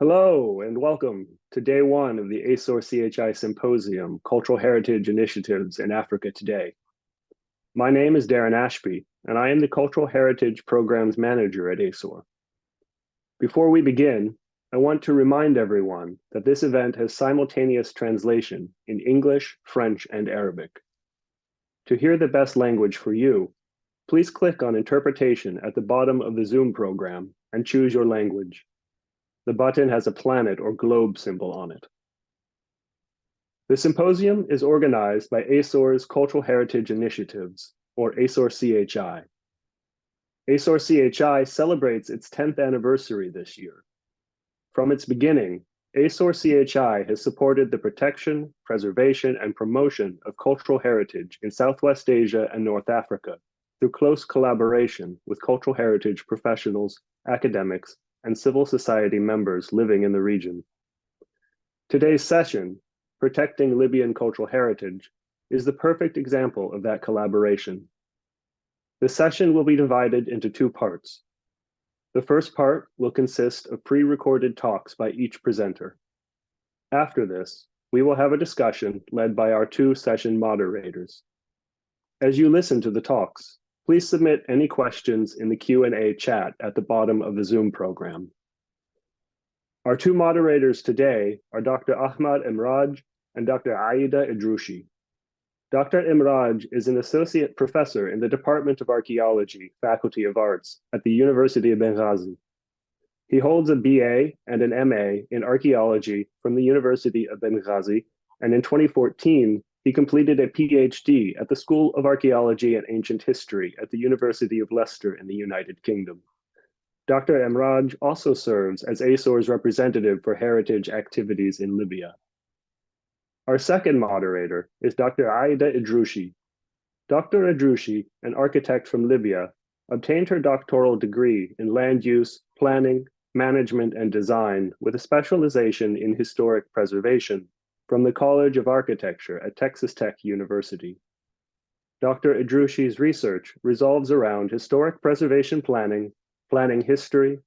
Hello and welcome to day one of the ASOR CHI Symposium, Cultural Heritage Initiatives in Africa Today. My name is Darren Ashby, and I am the Cultural Heritage Programs Manager at ASOR. Before we begin, I want to remind everyone that this event has simultaneous translation in English, French, and Arabic. To hear the best language for you, please click on Interpretation at the bottom of the Zoom program and choose your language. The button has a planet or globe symbol on it. The symposium is organized by ASOR's Cultural Heritage Initiatives, or ASOR CHI. ASOR CHI celebrates its 10th anniversary this year. From its beginning, ASOR CHI has supported the protection, preservation, and promotion of cultural heritage in Southwest Asia and North Africa through close collaboration with cultural heritage professionals, academics, and civil society members living in the region. Today's session, Protecting Libyan Cultural Heritage, is the perfect example of that collaboration. The session will be divided into two parts. The first part will consist of pre-recorded talks by each presenter. After this, we will have a discussion led by our two session moderators. As you listen to the talks, please submit any questions in the Q&A chat at the bottom of the Zoom program. Our two moderators today are Dr. Ahmed M and Dr. Aida Ejroushi. Dr. Imraj is an associate professor in the Department of Archaeology, Faculty of Arts at the University of Benghazi. He holds a BA and an MA in archaeology from the University of Benghazi, and in 2014, he completed a PhD at the School of Archaeology and Ancient History at the University of Leicester in the United Kingdom. Dr. Emraj also serves as ASOR's representative for heritage activities in Libya. Our second moderator is Dr. Aida Ejroushi. Dr. Ejroushi, an architect from Libya, obtained her doctoral degree in land use, planning, management, and design with a specialization in historic preservation from the College of Architecture at Texas Tech University. Dr. Ejroushi's research revolves around historic preservation planning, planning history,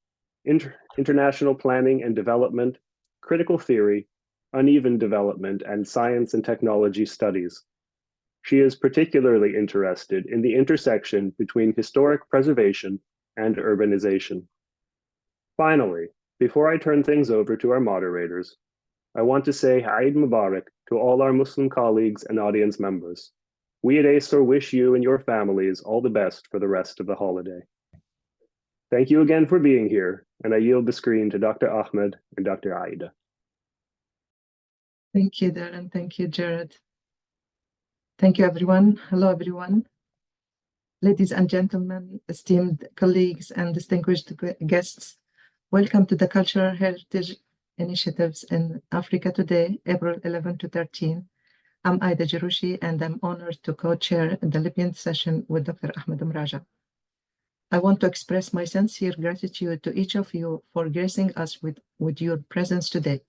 international planning and development, critical theory, uneven development, and science and technology studies. She is particularly interested in the intersection between historic preservation and urbanization. Finally, before I turn things over to our moderators, I want to say Eid Mubarak to all our Muslim colleagues and audience members. We at ASOR wish you and your families all the best for the rest of the holiday. Thank you again for being here, and I yield the screen to Dr. Ahmed and Dr. Aida. Thank you, Darren. Thank you, Jared. Thank you, everyone. Hello, everyone. Ladies and gentlemen, esteemed colleagues, and distinguished guests, welcome to the Cultural Heritage Initiatives in Africa Today, April 11 to 13. I'm Aida Ejroushi, and I'm honored to co-chair the Libyan session with Dr. Ahmed M. I want to express my sincere gratitude to each of you for gracing us with your presence today.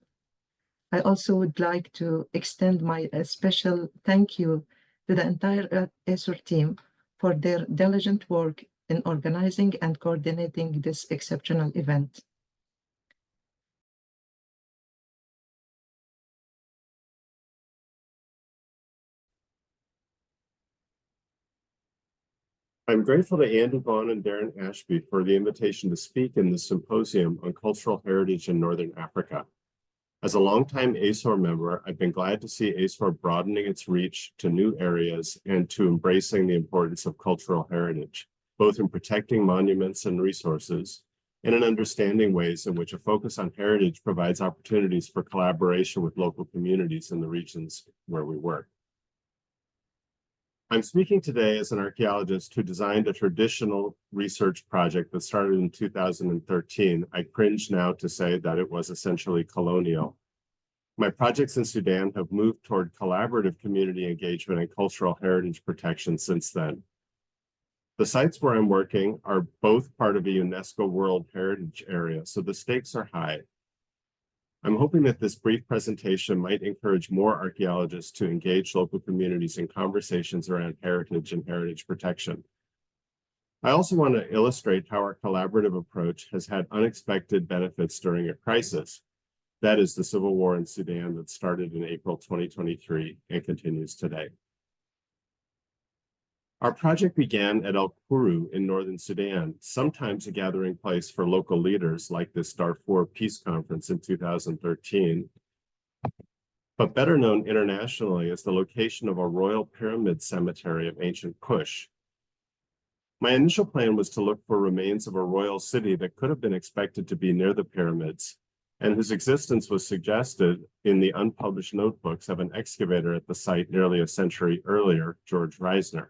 I also would like to extend my special thank you to the entire ASOR team for their diligent work in organizing and coordinating this exceptional event. I'm grateful to Andy Vaughn and Darren Ashby for the invitation to speak in the Symposium on Cultural Heritage in Northern Africa. As a longtime ASOR member, I've been glad to see ASOR broadening its reach to new areas and to embracing the importance of cultural heritage, both in protecting monuments and resources, and in understanding ways in which a focus on heritage provides opportunities for collaboration with local communities in the regions where we work. I'm speaking today as an archaeologist who designed a traditional research project that started in 2013. I cringe now to say that it was essentially colonial. My projects in Sudan have moved toward collaborative community engagement and cultural heritage protection since then. The sites where I'm working are both part of a UNESCO World Heritage Area, so the stakes are high. I'm hoping that this brief presentation might encourage more archaeologists to engage local communities in conversations around heritage and heritage protection. I also want to illustrate how our collaborative approach has had unexpected benefits during a crisis. That is the civil war in Sudan that started in April 2023 and continues today. Our project began at El-Kuru in northern Sudan, sometimes a gathering place for local leaders like this Darfur Peace Conference in 2013, but better known internationally as the location of a royal pyramid cemetery of ancient Kush. My initial plan was to look for remains of a royal city that could have been expected to be near the pyramids, and whose existence was suggested in the unpublished notebooks of an excavator at the site nearly a century earlier, George Reisner.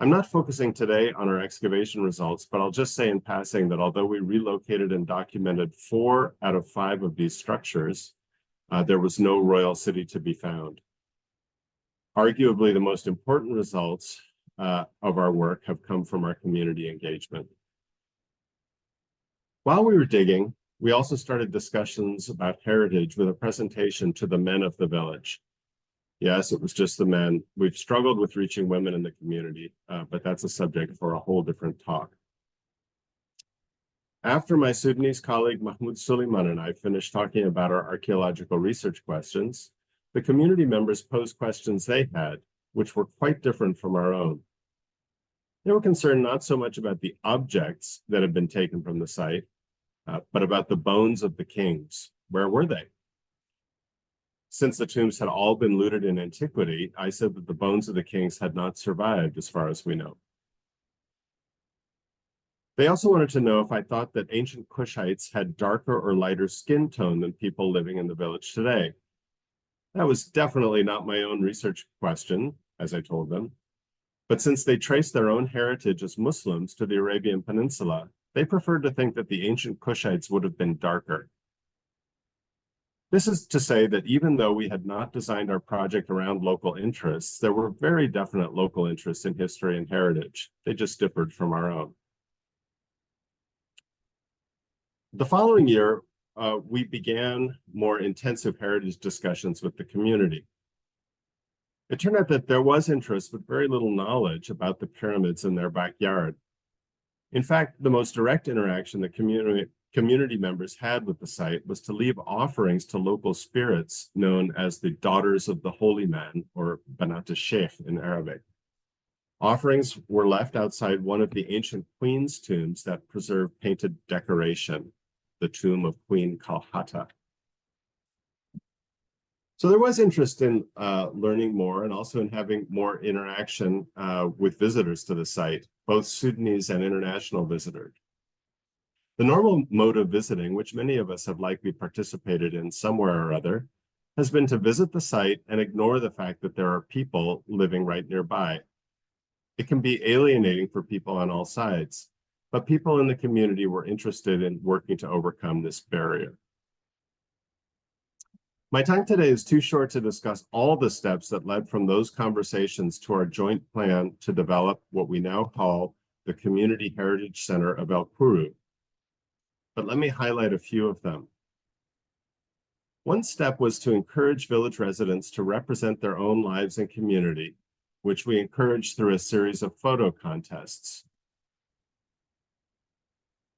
I'm not focusing today on our excavation results, but I'll just say in passing that although we relocated and documented 4 out of 5 of these structures, there was no royal city to be found. Arguably, the most important results of our work have come from our community engagement. While we were digging, we also started discussions about heritage with a presentation to the men of the village. Yes, it was just the men. We've struggled with reaching women in the community, but that's a subject for a whole different talk. After my Sudanese colleague Mahmoud Suleiman and I finished talking about our archaeological research questions, the community members posed questions they had, which were quite different from our own. They were concerned not so much about the objects that had been taken from the site, but about the bones of the kings. Where were they? Since the tombs had all been looted in antiquity, I said that the bones of the kings had not survived as far as we know. They also wanted to know if I thought that ancient Kushites had darker or lighter skin tone than people living in the village today. That was definitely not my own research question, as I told them. But since they traced their own heritage as Muslims to the Arabian Peninsula, they preferred to think that the ancient Kushites would have been darker. This is to say that even though we had not designed our project around local interests, there were very definite local interests in history and heritage. They just differed from our own. The following year, we began more intensive heritage discussions with the community. It turned out that there was interest, but very little knowledge about the pyramids in their backyard. In fact, the most direct interaction that community members had with the site was to leave offerings to local spirits known as the Daughters of the Holy Man, or Banat al-Sheikh in Arabic. Offerings were left outside one of the ancient queen's tombs that preserved painted decoration, the tomb of Queen Kalhata. So there was interest in learning more and also in having more interaction with visitors to the site, both Sudanese and international visitors. The normal mode of visiting, which many of us have likely participated in somewhere or other, has been to visit the site and ignore the fact that there are people living right nearby. It can be alienating for people on all sides, but people in the community were interested in working to overcome this barrier. My time today is too short to discuss all the steps that led from those conversations to our joint plan to develop what we now call the Community Heritage Center of El-Kuru. But let me highlight a few of them. One step was to encourage village residents to represent their own lives and community, which we encouraged through a series of photo contests.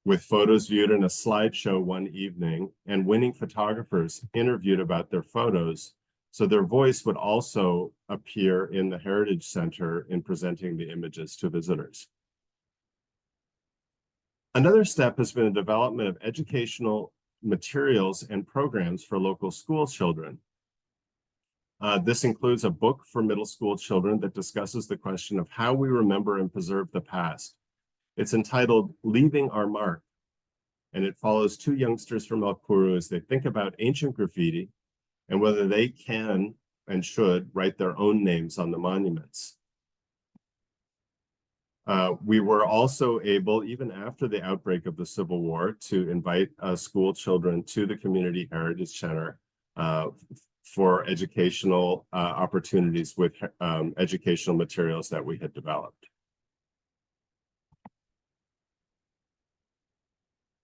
With photos viewed in a slideshow one evening and winning photographers interviewed about their photos, so their voice would also appear in the Heritage Center in presenting the images to visitors. Another step has been the development of educational materials and programs for local school children. This includes a book for middle school children that discusses the question of how we remember and preserve the past. It's entitled Leaving Our Mark, and it follows 2 youngsters from El-Kuru as they think about ancient graffiti and whether they can and should write their own names on the monuments. We were also able, even after the outbreak of the Civil War, to invite school children to the Community Heritage Center for educational opportunities with educational materials that we had developed.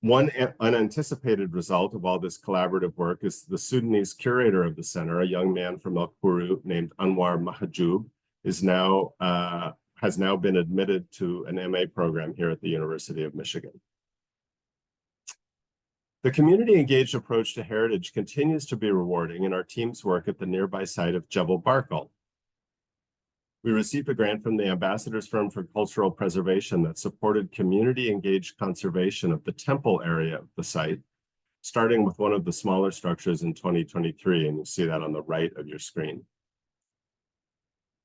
One unanticipated result of all this collaborative work is the Sudanese curator of the center, a young man from El-Kuru named Anwar Mahjoub, has now been admitted to an MA program here at the University of Michigan. The community-engaged approach to heritage continues to be rewarding in our team's work at the nearby site of Jebel Barkal. We received a grant from the Ambassador's Firm for Cultural Preservation that supported community-engaged conservation of the temple area of the site, starting with one of the smaller structures in 2023, and you see that on the right of your screen.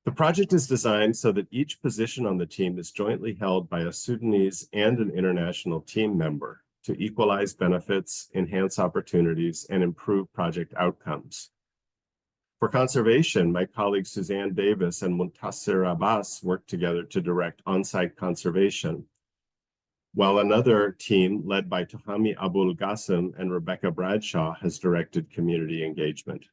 The project is designed so that each position on the team is jointly held by a Sudanese and an international team member to equalize benefits, enhance opportunities, and improve project outcomes. For conservation, my colleagues Suzanne Davis and Muntasir Abbas worked together to direct on-site conservation, while another team led by Tuhami Abul Ghasim and Rebecca Bradshaw has directed community engagement.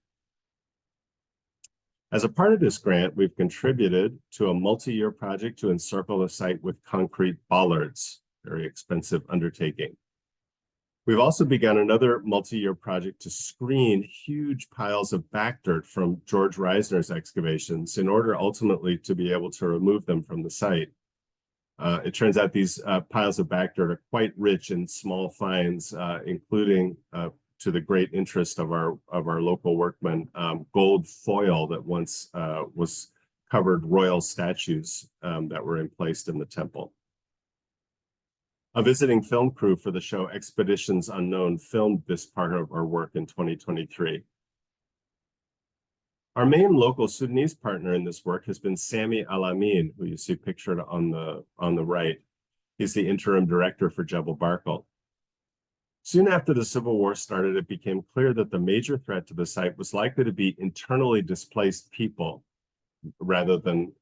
As a part of this grant, we've contributed to a multi-year project to encircle the site with concrete bollards, very expensive undertaking. We've also begun another multi-year project to screen huge piles of back dirt from George Reisner's excavations in order ultimately to be able to remove them from the site. It turns out these piles of back dirt are quite rich in small finds, including to the great interest of our local workmen, gold foil that once was covered royal statues that were placed in the temple. A visiting film crew for the show Expeditions Unknown filmed this part of our work in 2023. Our main local Sudanese partner in this work has been Sami Al-Amin, who you see pictured on the right. He's the interim director for Jebel Barkal. Soon after the civil war started, it became clear that the major threat to the site was likely to be internally displaced people rather than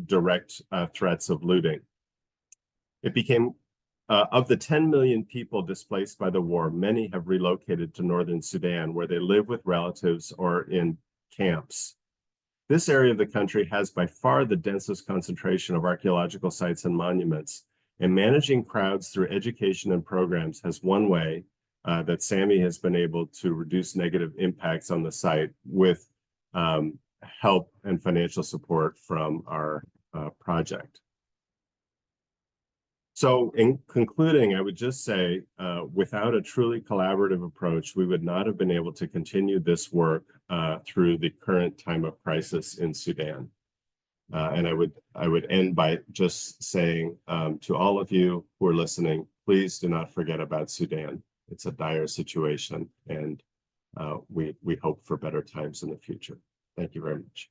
direct threats of looting. It became, of the 10 million people displaced by the war, many have relocated to northern Sudan, where they live with relatives or in camps. This area of the country has by far the densest concentration of archaeological sites and monuments, and managing crowds through education and programs has one way that Sami has been able to reduce negative impacts on the site with help and financial support from our project. So in concluding, I would just say, without a truly collaborative approach, we would not have been able to continue this work through the current time of crisis in Sudan. And I would end by just saying to all of you who are listening, please do not forget about Sudan. It's a dire situation, and we hope for better times in the future. Thank you very much.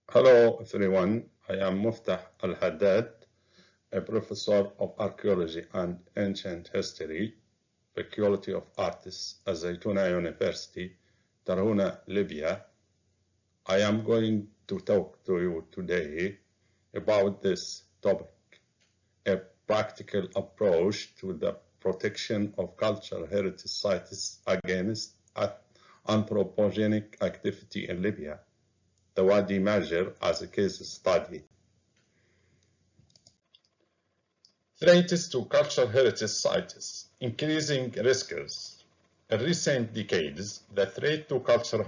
Hello, everyone. I am Muftah Alhddad, a professor of archaeology and ancient history, Faculty of Arts at Zaytuna University, Tarhuna, Libya. I am going to talk to you today about this topic, a practical approach to the protection of cultural heritage sites against anthropogenic activity in Libya, the Wadi Major as a case study. Threats to cultural heritage sites, increasing risks. In recent decades, the threat to cultural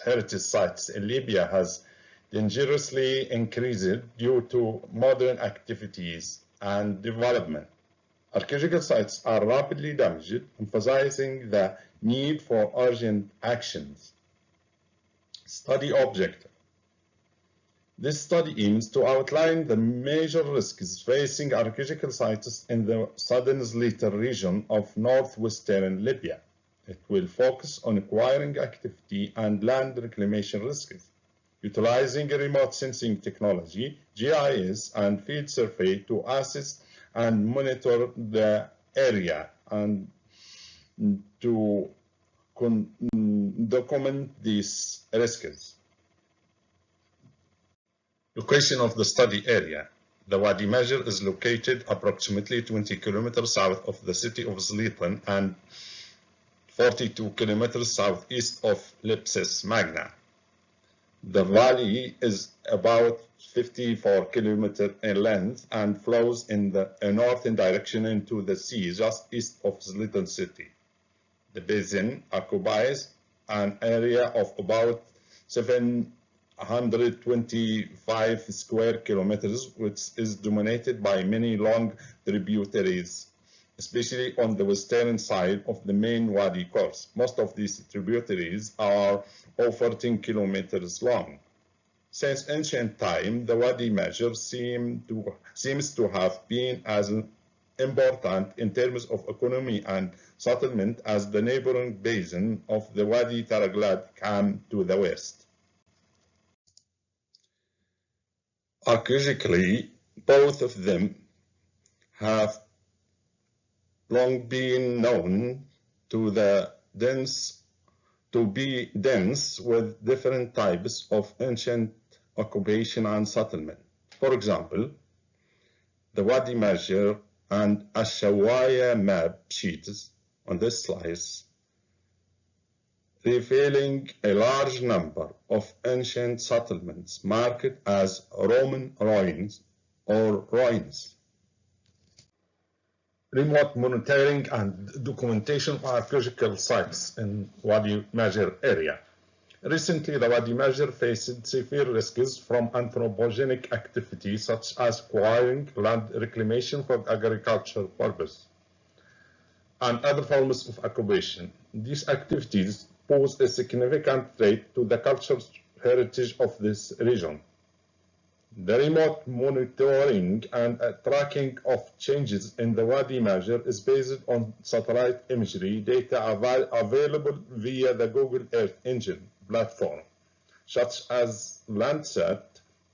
heritage sites in Libya has dangerously increased due to modern activities and development. Archaeological sites are rapidly damaged, emphasizing the need for urgent actions. Study objective. This study aims to outline the major risks facing archaeological sites in the southern Zlita region of northwestern Libya. It will focus on acquiring activity and land reclamation risks, utilizing remote sensing technology, GIS, and field survey to assess and monitor the area and to document these risks. Location of the study area. The Wadi Major is located approximately 20 kilometers south of the city of Zlitan and 42 kilometers southeast of Lipsis Magna. The valley is about 54 kilometers in length and flows in the northern direction into the sea just east of Zlitan city. The basin occupies an area of about 725 square kilometers, which is dominated by many long tributaries, especially on the western side of the main wadi course. Most of these tributaries are over 14 kilometers long. Since ancient time, the wadi major seems to have been as important in terms of economy and settlement as the neighboring basin of the Wadi Taraglad came to the west. Archaeologically, both of them have long been known to be dense with different types of ancient occupation and settlement. For example, the Wadi Major and Ashawaya map sheets on this slice, revealing a large number of ancient settlements marked as Roman ruins or ruins. Remote monitoring and documentation of archaeological sites in Wadi Major area. Recently, the Wadi Major faced severe risks from anthropogenic activities such as acquiring land reclamation for agricultural purpose and other forms of occupation. These activities pose a significant threat to the cultural heritage of this region. The remote monitoring and tracking of changes in the Wadi Major is based on satellite imagery data available via the Google Earth Engine platform, such as Landsat,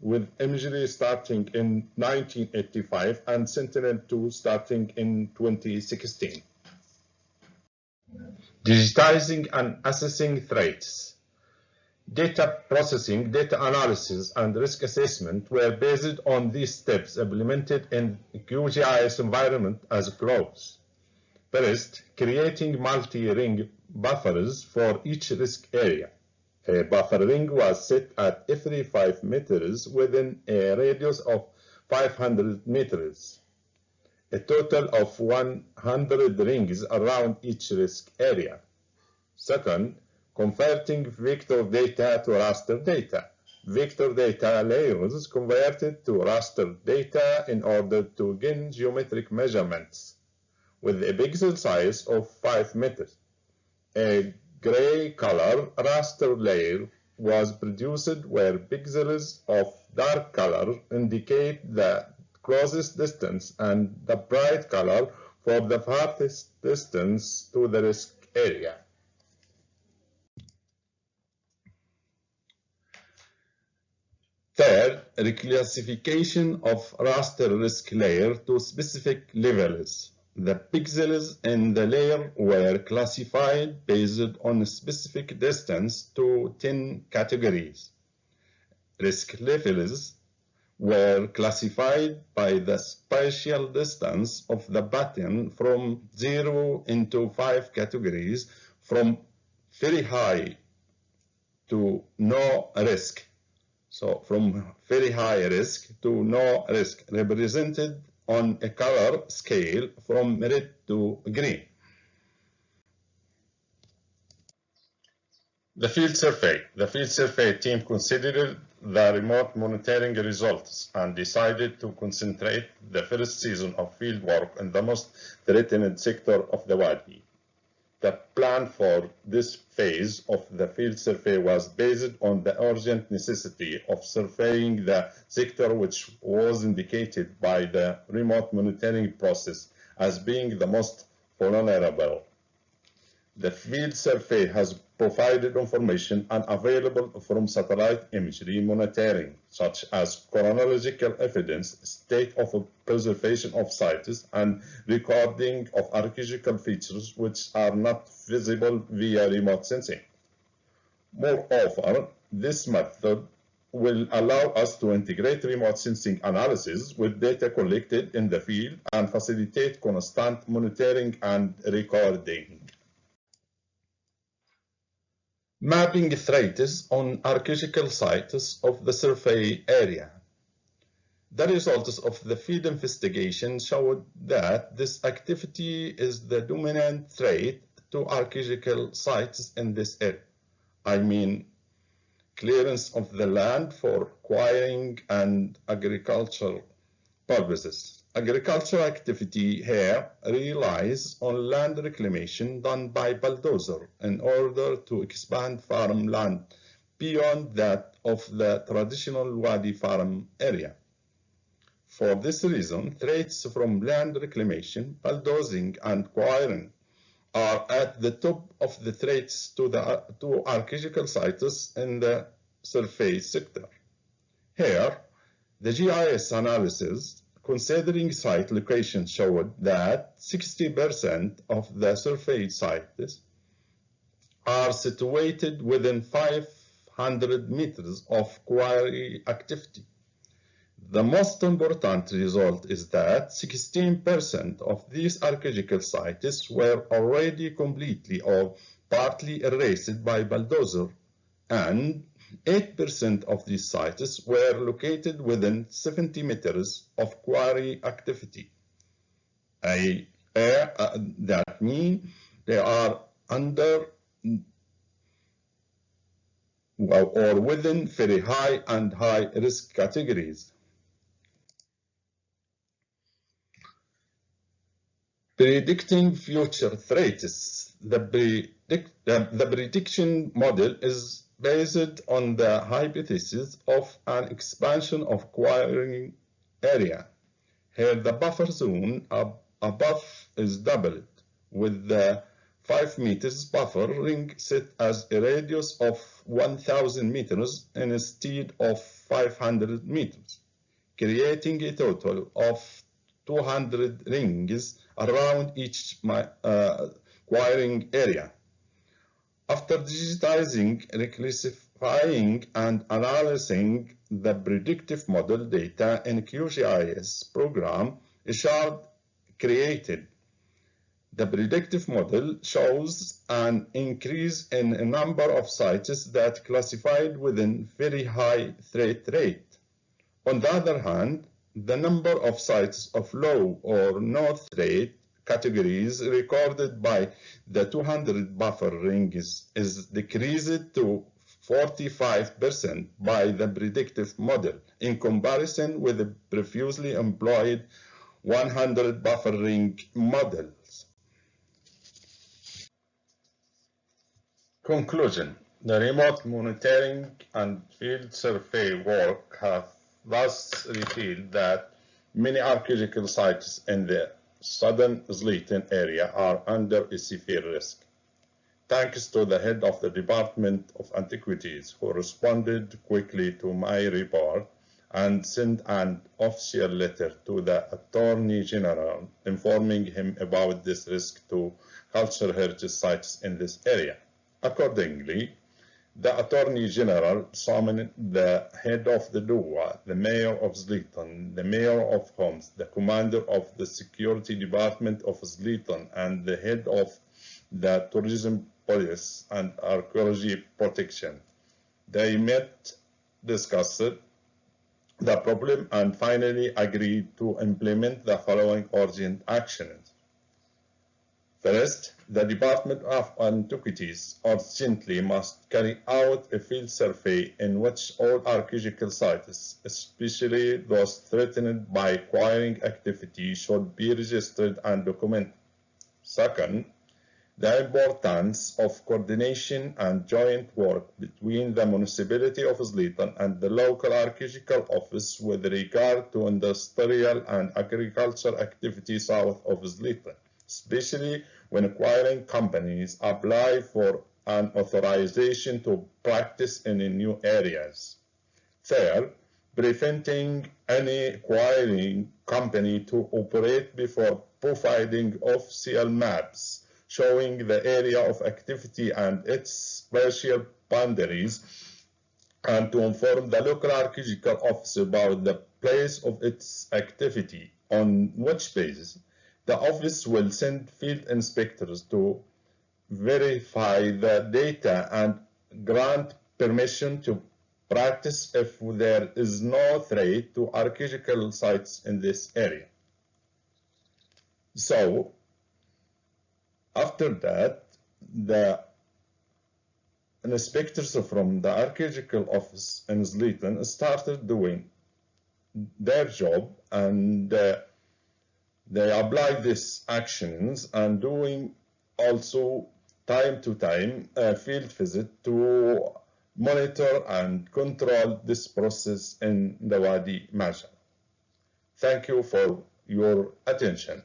with imagery starting in 1985 and Sentinel-2 starting in 2016. Digitizing and assessing threats. Data processing, data analysis, and risk assessment were based on these steps implemented in QGIS environment as follows. First, creating multi-ring buffers for each risk area. A buffer ring was set at every 5 meters within a radius of 500 meters. A total of 100 rings around each risk area. Second, converting vector data to raster data. Vector data layers converted to raster data in order to gain geometric measurements with a pixel size of 5 meters. A gray color raster layer was produced where pixels of dark color indicate the closest distance and the bright color for the farthest distance to the risk area. Third, reclassification of raster risk layer to specific levels. The pixels in the layer were classified based on a specific distance to 10 categories. Risk levels were classified by the spatial distance of the button from 0 into 5 categories, from very high to no risk. So from very high risk to no risk, represented on a color scale from red to green. The field survey. The field survey team considered the remote monitoring results and decided to concentrate the first season of field work in the most threatened sector of the Wadi. The plan for this phase of the field survey was based on the urgent necessity of surveying the sector, which was indicated by the remote monitoring process as being the most vulnerable. The field survey has provided information unavailable from satellite imagery monitoring, such as chronological evidence, state of preservation of sites, and recording of archaeological features which are not visible via remote sensing. Moreover, this method will allow us to integrate remote sensing analysis with data collected in the field and facilitate constant monitoring and recording. Mapping threats on archaeological sites of the survey area. The results of the field investigation showed that this activity is the dominant threat to archaeological sites in this area. I mean clearance of the land for quarrying and agricultural purposes. Agricultural activity here relies on land reclamation done by bulldozer in order to expand farmland beyond that of the traditional Wadi farm area. For this reason, threats from land reclamation, bulldozing, and quarrying are at the top of the threats to archaeological sites in the surface sector. Here, the GIS analysis considering site location showed that 60% of the surveyed sites are situated within 500 meters of quarry activity. The most important result is that 16% of these archaeological sites were already completely or partly erased by bulldozer, and 8% of these sites were located within 70 meters of quarry activity. That means they are under or within very high and high risk categories. Predicting future threats. The prediction model is based on the hypothesis of an expansion of quarrying area. Here the buffer zone above is doubled, with the 5 meters buffer ring set as a radius of 1,000 meters instead of 500 meters, creating a total of 200 rings around each quarrying area. After digitizing, reclassifying, and analyzing the predictive model data in QGIS program, Ejroushi created. The predictive model shows an increase in a number of sites that classified within very high threat rate. On the other hand, the number of sites of low or no threat categories recorded by the 200 buffer rings is decreased to 45% by the predictive model in comparison with the previously employed 100 buffer ring models. Conclusion. The remote monitoring and field survey work have thus revealed that many archaeological sites in the southern Zliten area are under a severe risk. Thanks to the head of the Department of Antiquities, who responded quickly to my report and sent an official letter to the Attorney General informing him about this risk to cultural heritage sites in this area. Accordingly, the Attorney General summoned the head of the DUWA, the Mayor of Zliten, the Mayor of Homs, the Commander of the Security Department of Zliten, and the head of the Tourism Police and Archaeology Protection. They met, discussed the problem, and finally agreed to implement the following urgent actions. First, the Department of Antiquities urgently must carry out a field survey in which all archaeological sites, especially those threatened by quarrying activity, should be registered and documented. Second, the importance of coordination and joint work between the municipality of Zliten and the local archaeological office with regard to industrial and agricultural activity south of Zliten, especially when acquiring companies apply for an authorization to practice in new areas. Third, preventing any acquiring company to operate before providing official maps showing the area of activity and its spatial boundaries, and to inform the local archaeological office about the place of its activity, on which basis the office will send field inspectors to verify the data and grant permission to practice if there is no threat to archaeological sites in this area. So, after that, the inspectors from the archaeological office in Sleaton started doing their job, and they applied these actions and doing also time to time field visit to monitor and control this process in the Wadi Masha. Thank you for your attention.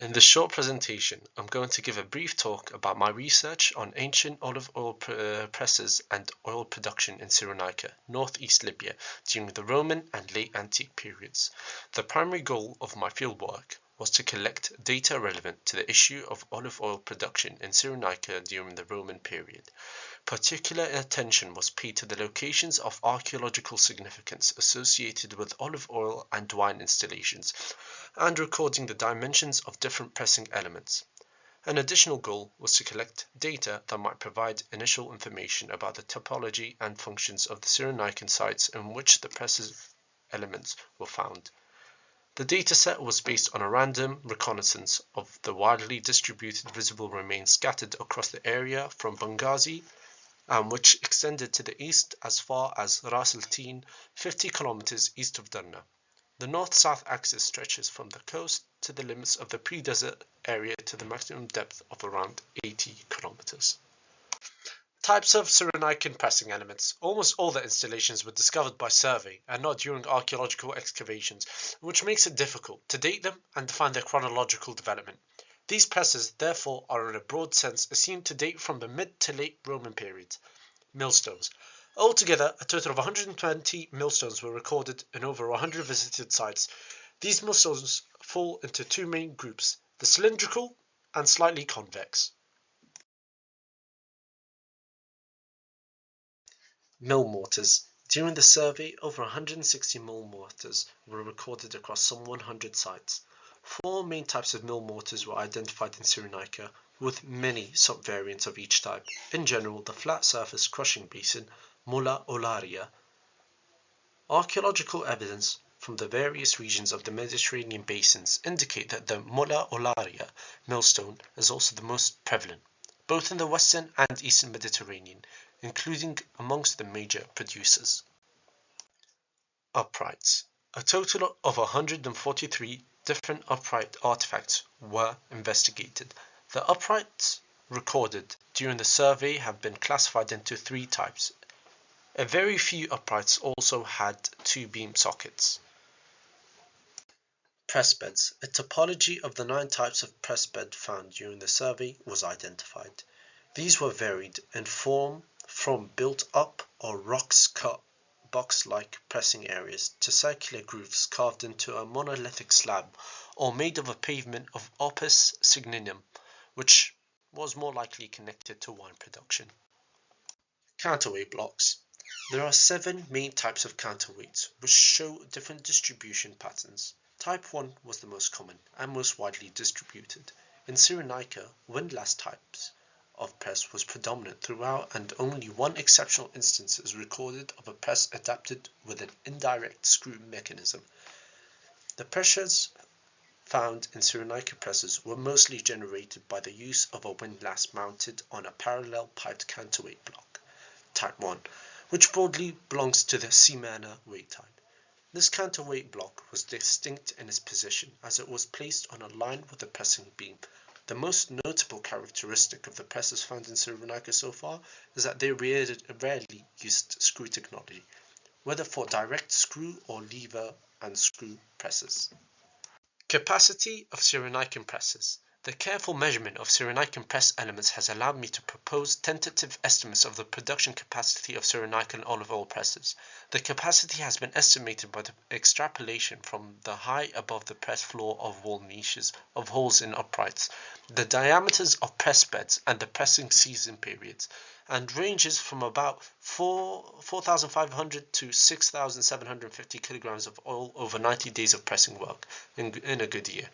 In this short presentation, I'm going to give a brief talk about my research on ancient olive oil presses and oil production in Cyrenaica, northeast Libya, during the Roman and late antique periods. The primary goal of my fieldwork was to collect data relevant to the issue of olive oil production in Cyrenaica during the Roman period. Particular attention was paid to the locations of archaeological significance associated with olive oil and wine installations, and recording the dimensions of different pressing elements. An additional goal was to collect data that might provide initial information about the topology and functions of the Cyrenaican sites in which the pressing elements were found. The dataset was based on a random reconnaissance of the widely distributed visible remains scattered across the area from Benghazi, which extended to the east as far as Ras Al Tin, 50 kilometers east of Derna. The north-south axis stretches from the coast to the limits of the pre-desert area to the maximum depth of around 80 kilometers. Types of Cyrenaican pressing elements. Almost all the installations were discovered by survey and not during archaeological excavations, which makes it difficult to date them and define their chronological development. These presses, therefore, are in a broad sense assumed to date from the mid to late Roman periods. Millstones. Altogether, a total of 120 millstones were recorded in over 100 visited sites. These millstones fall into two main groups, the cylindrical and slightly convex. Mill mortars. During the survey, over 160 mill mortars were recorded across some 100 sites. Four main types of mill mortars were identified in Cyrenaica, with many subvariants of each type. In general, the flat surface crushing basin, Mulla Olaria. Archaeological evidence from the various regions of the Mediterranean basins indicate that the Mulla Olaria millstone is also the most prevalent, both in the western and eastern Mediterranean, including amongst the major producers. Uprights. A total of 143 different upright artifacts were investigated. The uprights recorded during the survey have been classified into three types. A very few uprights also had two beam sockets. Press beds. A topology of the 9 types of press bed found during the survey was identified. These were varied in form from built up or rocks cut box-like pressing areas to circular grooves carved into a monolithic slab or made of a pavement of opus signinum, which was more likely connected to wine production. Counterweight blocks. There are 7 main types of counterweights, which show different distribution patterns. Type 1 was the most common and most widely distributed. In Cyrenaica, windlass types of press was predominant throughout, and only one exceptional instance is recorded of a press adapted with an indirect screw mechanism. The pressures found in Cyrenaica presses were mostly generated by the use of a windlass mounted on a parallel piped counterweight block, type 1, which broadly belongs to the Simana weight type. This counterweight block was distinct in its position as it was placed on a line with the pressing beam. The most notable characteristic of the presses found in Cyrenaica so far is that they rarely used screw technology, whether for direct screw or lever and screw presses. Capacity of Cyrenaican presses. The careful measurement of Cyrenaican press elements has allowed me to propose tentative estimates of the production capacity of Cyrenaican olive oil presses. The capacity has been estimated by the extrapolation from the height above the press floor of wall niches of holes in uprights, the diameters of press beds, and the pressing season periods, and ranges from about 4,500 to 6,750 kilograms of oil over 90 days of pressing work in a good year.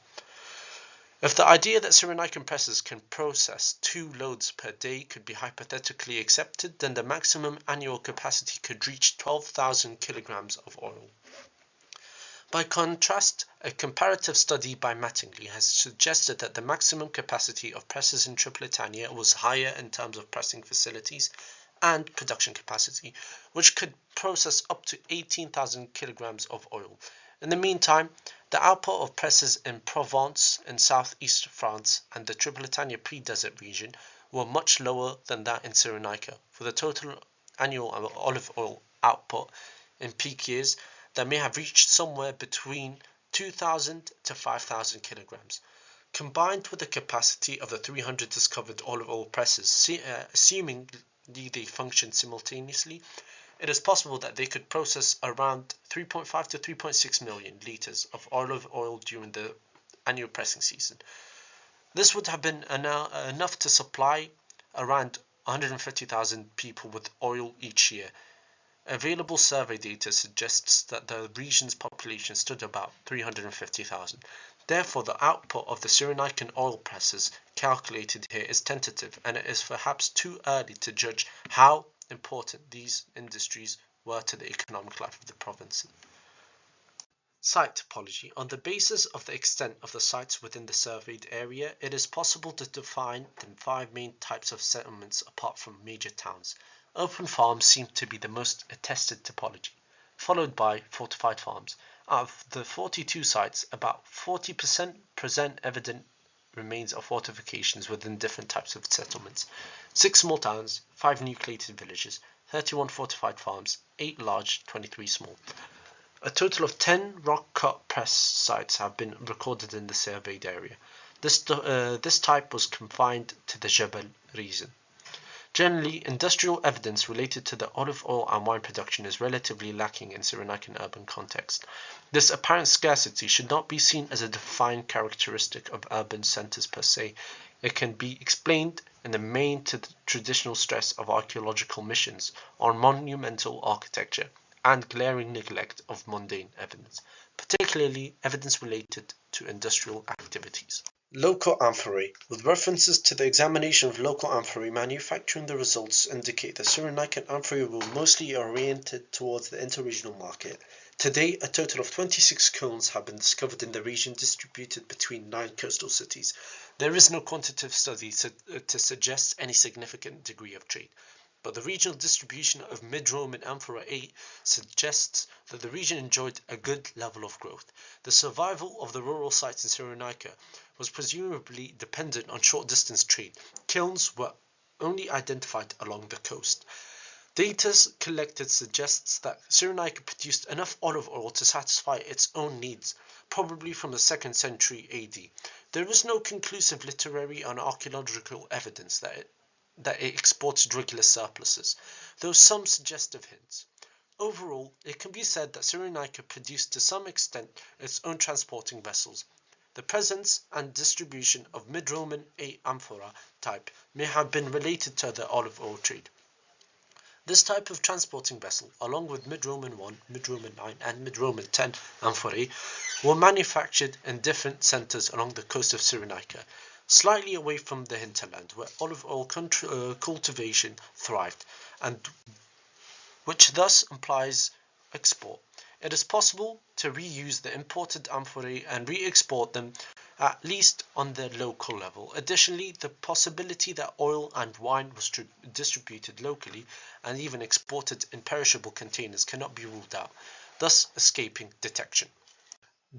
If the idea that Cyrenaican presses can process 2 loads per day could be hypothetically accepted, then the maximum annual capacity could reach 12,000 kilograms of oil. By contrast, a comparative study by Mattingly has suggested that the maximum capacity of presses in Tripolitania was higher in terms of pressing facilities and production capacity, which could process up to 18,000 kilograms of oil. In the meantime, the output of presses in Provence in southeast France and the Tripolitania pre-desert region were much lower than that in Cyrenaica. For the total annual olive oil output in peak years, that may have reached somewhere between 2,000 to 5,000 kilograms. Combined with the capacity of the 300 discovered olive oil presses, assuming they function simultaneously, it is possible that they could process around 3.5 to 3.6 million liters of olive oil during the annual pressing season. This would have been enough to supply around 150,000 people with oil each year. Available survey data suggests that the region's population stood about 350,000. Therefore, the output of the Cyrenaican oil presses calculated here is tentative, and it is perhaps too early to judge how important these industries were to the economic life of the province. Site topology. On the basis of the extent of the sites within the surveyed area, it is possible to define the 5 main types of settlements apart from major towns. Open farms seem to be the most attested topology, followed by fortified farms. Out of the 42 sites, about 40% present evident remains of fortifications within different types of settlements. 6 small towns, 5 nucleated villages, 31 fortified farms, 8 large, 23 small. A total of 10 rock-cut press sites have been recorded in the surveyed area. This type was confined to the Jebel region. Generally, industrial evidence related to the olive oil and wine production is relatively lacking in Cyrenaican urban context. This apparent scarcity should not be seen as a defined characteristic of urban centers per se. It can be explained in the main to the traditional stress of archaeological missions on monumental architecture and glaring neglect of mundane evidence, particularly evidence related to industrial activities. Local amphorae. With references to the examination of local amphorae manufacturing, the results indicate that Cyrenaican amphorae were mostly oriented towards the interregional market. Today, a total of 26 kilns have been discovered in the region, distributed between 9 coastal cities. There is no quantitative study to suggest any significant degree of trade, but the regional distribution of mid-Roman Amphora 8 suggests that the region enjoyed a good level of growth. The survival of the rural sites in Cyrenaica was presumably dependent on short-distance trade. Kilns were only identified along the coast. Data collected suggests that Cyrenaica produced enough olive oil to satisfy its own needs, probably from the 2nd century AD. There is no conclusive literary and archaeological evidence that it exported regular surpluses, though some suggestive hints. Overall, it can be said that Cyrenaica produced to some extent its own transporting vessels. The presence and distribution of mid-Roman A amphora type may have been related to the olive oil trade. This type of transporting vessel, along with mid-Roman 1, mid-Roman 9, and mid-Roman 10 amphorae, were manufactured in different centers along the coast of Cyrenaica, slightly away from the hinterland, where olive oil cultivation thrived, and which thus implies export. It is possible to reuse the imported amphorae and re-export them, at least on the local level. Additionally, the possibility that oil and wine was distributed locally and even exported in perishable containers cannot be ruled out, thus escaping detection.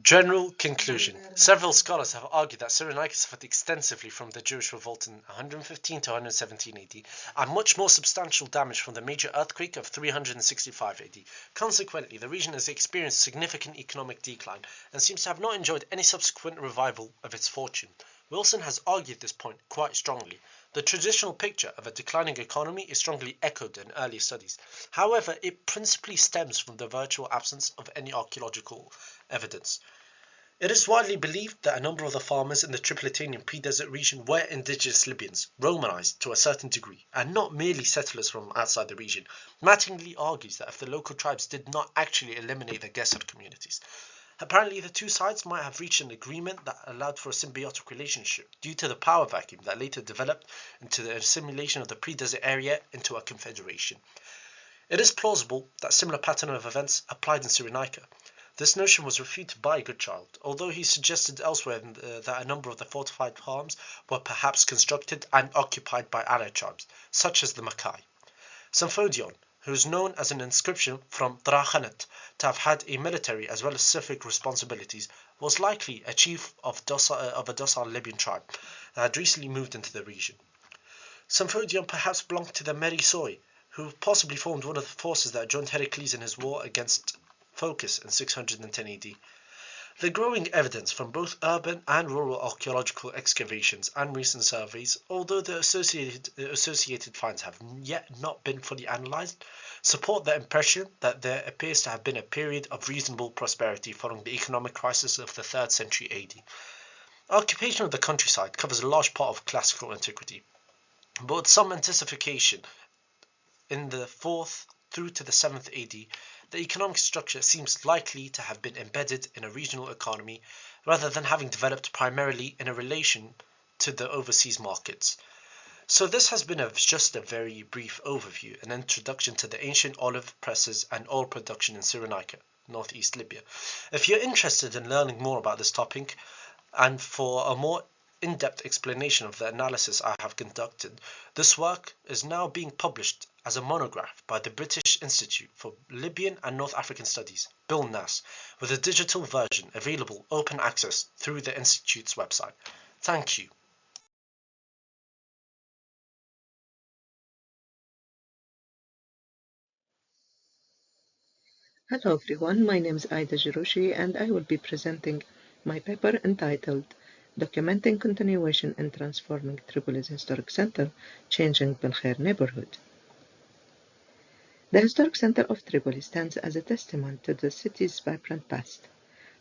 General conclusion. Several scholars have argued that Cyrenaica suffered extensively from the Jewish revolt in 115 to 117 AD, and much more substantial damage from the major earthquake of 365 AD. Consequently, the region has experienced significant economic decline and seems to have not enjoyed any subsequent revival of its fortune. Wilson has argued this point quite strongly. The traditional picture of a declining economy is strongly echoed in earlier studies. However, it principally stems from the virtual absence of any archaeological evidence. It is widely believed that a number of the farmers in the Tripolitanian pre-desert region were indigenous Libyans, Romanized to a certain degree, and not merely settlers from outside the region. Mattingly argues that if the local tribes did not actually eliminate the Gesser communities, apparently the two sides might have reached an agreement that allowed for a symbiotic relationship due to the power vacuum that later developed into the assimilation of the pre-desert area into a confederation. It is plausible that similar pattern of events applied in Cyrenaica. This notion was refuted by Goodchild, although he suggested elsewhere that a number of the fortified farms were perhaps constructed and occupied by allied tribes, such as the Makai. Symposium, who is known as an inscription from Drachanat to have had a military as well as civic responsibilities, was likely a chief of a docile Libyan tribe that had recently moved into the region. Symposium perhaps belonged to the Merisoi, who possibly formed one of the forces that joined Heracles in his war against Phocis in 610 AD. The growing evidence from both urban and rural archaeological excavations and recent surveys, although the associated finds have yet not been fully analysed, support the impression that there appears to have been a period of reasonable prosperity following the economic crisis of the 3rd century AD. Occupation of the countryside covers a large part of classical antiquity, but with some intensification in the 4th through to the 7th AD, the economic structure seems likely to have been embedded in a regional economy rather than having developed primarily in a relation to the overseas markets. So this has been just a very brief overview, an introduction to the ancient olive presses and oil production in Cyrenaica, northeast Libya. If you're interested in learning more about this topic, and for a more in-depth explanation of the analysis I have conducted, this work is now being published as a monograph by the British Institute for Libyan and North African Studies, BILNAS, with a digital version available open access through the Institute's website. Thank you. Hello everyone, my name is Aida Ejroushi and I will be presenting my paper entitled Documenting Continuation and Transforming Tripoli's Historic Center, Changing Belkhair Neighborhood. The historic center of Tripoli stands as a testament to the city's vibrant past.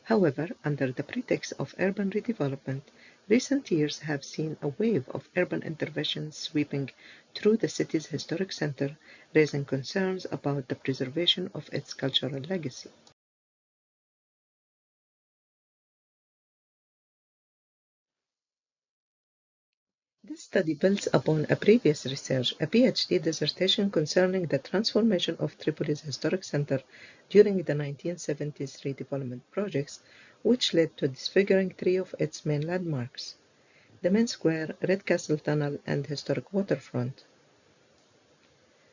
However, under the pretext of urban redevelopment, recent years have seen a wave of urban interventions sweeping through the city's historic center, raising concerns about the preservation of its cultural legacy. This study builds upon a previous research, a PhD dissertation concerning the transformation of Tripoli's historic center during the 1970s redevelopment projects, which led to disfiguring three of its main landmarks: the Main Square, Red Castle Tunnel, and historic waterfront.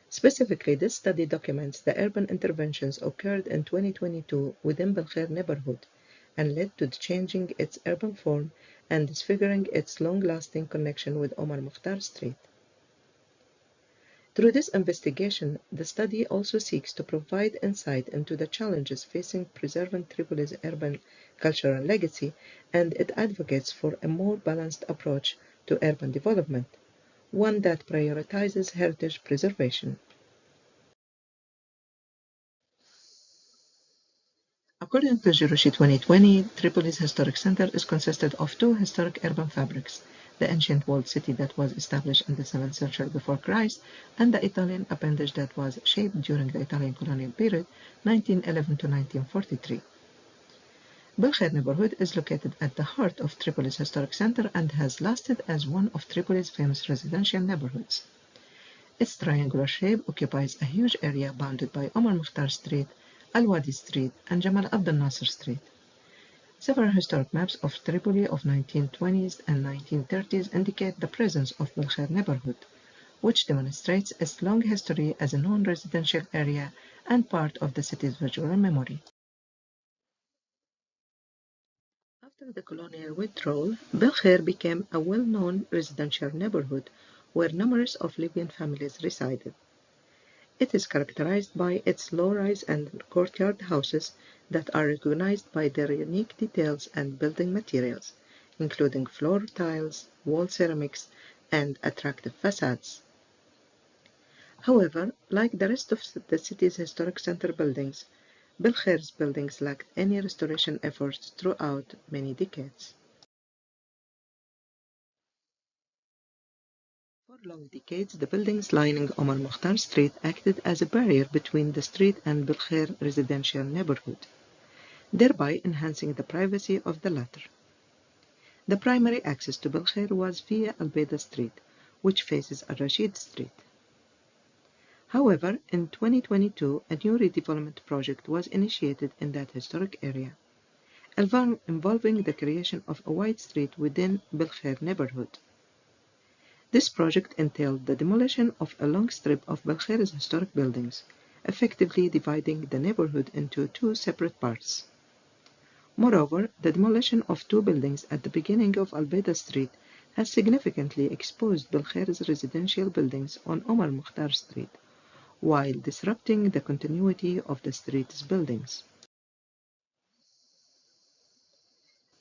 Specifically, this study documents the urban interventions occurred in 2022 within Belkhair neighborhood and led to changing its urban form and disfiguring its long-lasting connection with Omar Mukhtar Street. Through this investigation, the study also seeks to provide insight into the challenges facing preserving Tripoli's urban cultural legacy, and it advocates for a more balanced approach to urban development, one that prioritizes heritage preservation. According to Ejroushi 2020, Tripoli's historic center is consisted of two historic urban fabrics: the ancient walled city that was established in the 7th century before Christ, and the Italian appendage that was shaped during the Italian colonial period, 1911 to 1943. Belkhair neighborhood is located at the heart of Tripoli's historic center and has lasted as one of Tripoli's famous residential neighborhoods. Its triangular shape occupies a huge area bounded by Omar Mukhtar Street, Al-Wadi Street, and Jamal Abdel Nasser Street. Several historic maps of Tripoli of 1920s and 1930s indicate the presence of Belkhair neighborhood, which demonstrates its long history as a non-residential area and part of the city's visual memory. After the colonial withdrawal, Belkhair became a well-known residential neighborhood where numerous of Libyan families resided. It is characterized by its low-rise and courtyard houses that are recognized by their unique details and building materials, including floor tiles, wall ceramics, and attractive facades. However, like the rest of the city's historic center buildings, Belkhair's buildings lacked any restoration efforts throughout many decades. For long decades, the buildings lining Omar Mukhtar Street acted as a barrier between the street and Belkhair residential neighborhood, thereby enhancing the privacy of the latter. The primary access to Belkhair was via Al-Bayda Street, which faces Al-Rashid Street. However, in 2022, a new redevelopment project was initiated in that historic area, involving the creation of a wide street within Belkhair neighborhood. This project entailed the demolition of a long strip of Belkhair's historic buildings, effectively dividing the neighborhood into two separate parts. Moreover, the demolition of two buildings at the beginning of Alhddad Street has significantly exposed Belkhair's residential buildings on Omar Mukhtar Street, while disrupting the continuity of the street's buildings.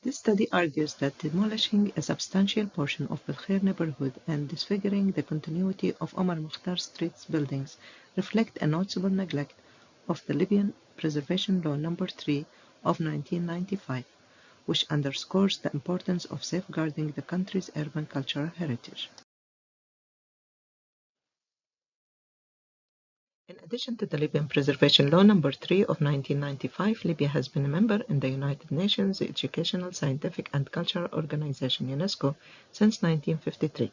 This study argues that demolishing a substantial portion of Belkhair neighborhood and disfiguring the continuity of Omar Mukhtar Street's buildings reflect a noticeable neglect of the Libyan Preservation Law No. 3 of 1995, which underscores the importance of safeguarding the country's urban cultural heritage. In addition to the Libyan Preservation Law No. 3 of 1995, Libya has been a member in the United Nations Educational, Scientific and Cultural Organization UNESCO since 1953.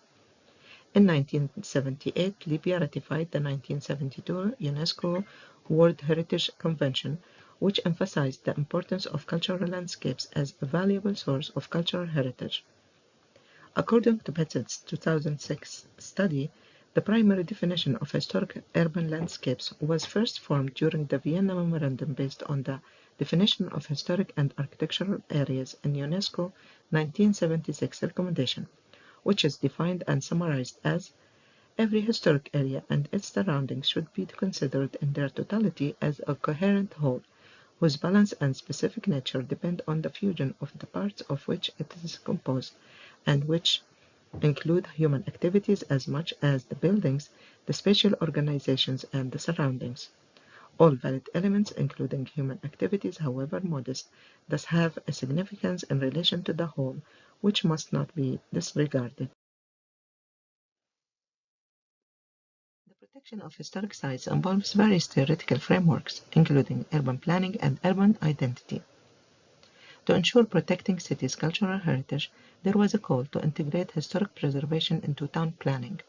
In 1978, Libya ratified the 1972 UNESCO World Heritage Convention, which emphasized the importance of cultural landscapes as a valuable source of cultural heritage. According to Betzett's 2006 study, the primary definition of historic urban landscapes was first formed during the Vienna Memorandum based on the definition of historic and architectural areas in UNESCO 1976 recommendation, which is defined and summarized as every historic area and its surroundings should be considered in their totality as a coherent whole, whose balance and specific nature depend on the fusion of the parts of which it is composed, and which include human activities as much as the buildings, the spatial organizations, and the surroundings. All valid elements, including human activities, however modest, thus have a significance in relation to the whole, which must not be disregarded. The protection of historic sites involves various theoretical frameworks, including urban planning and urban identity. To ensure protecting cities' cultural heritage, there was a call to integrate historic preservation into town planning.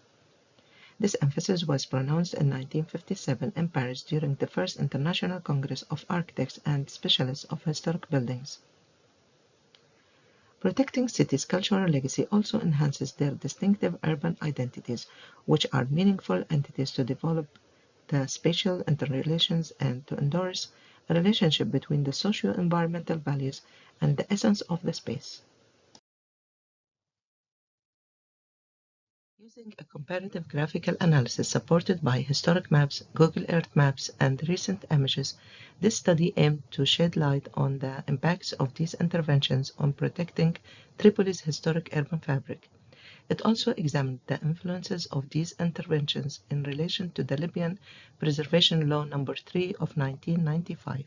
This emphasis was pronounced in 1957 in Paris during the First International Congress of Architects and Specialists of Historic Buildings. Protecting cities' cultural legacy also enhances their distinctive urban identities, which are meaningful entities to develop the spatial interrelations and to endorse a relationship between the socio-environmental values and the essence of the space. Using a comparative graphical analysis supported by historic maps, Google Earth maps, and recent images, this study aimed to shed light on the impacts of these interventions on protecting Tripoli's historic urban fabric. It also examined the influences of these interventions in relation to the Libyan Preservation Law No. 3 of 1995.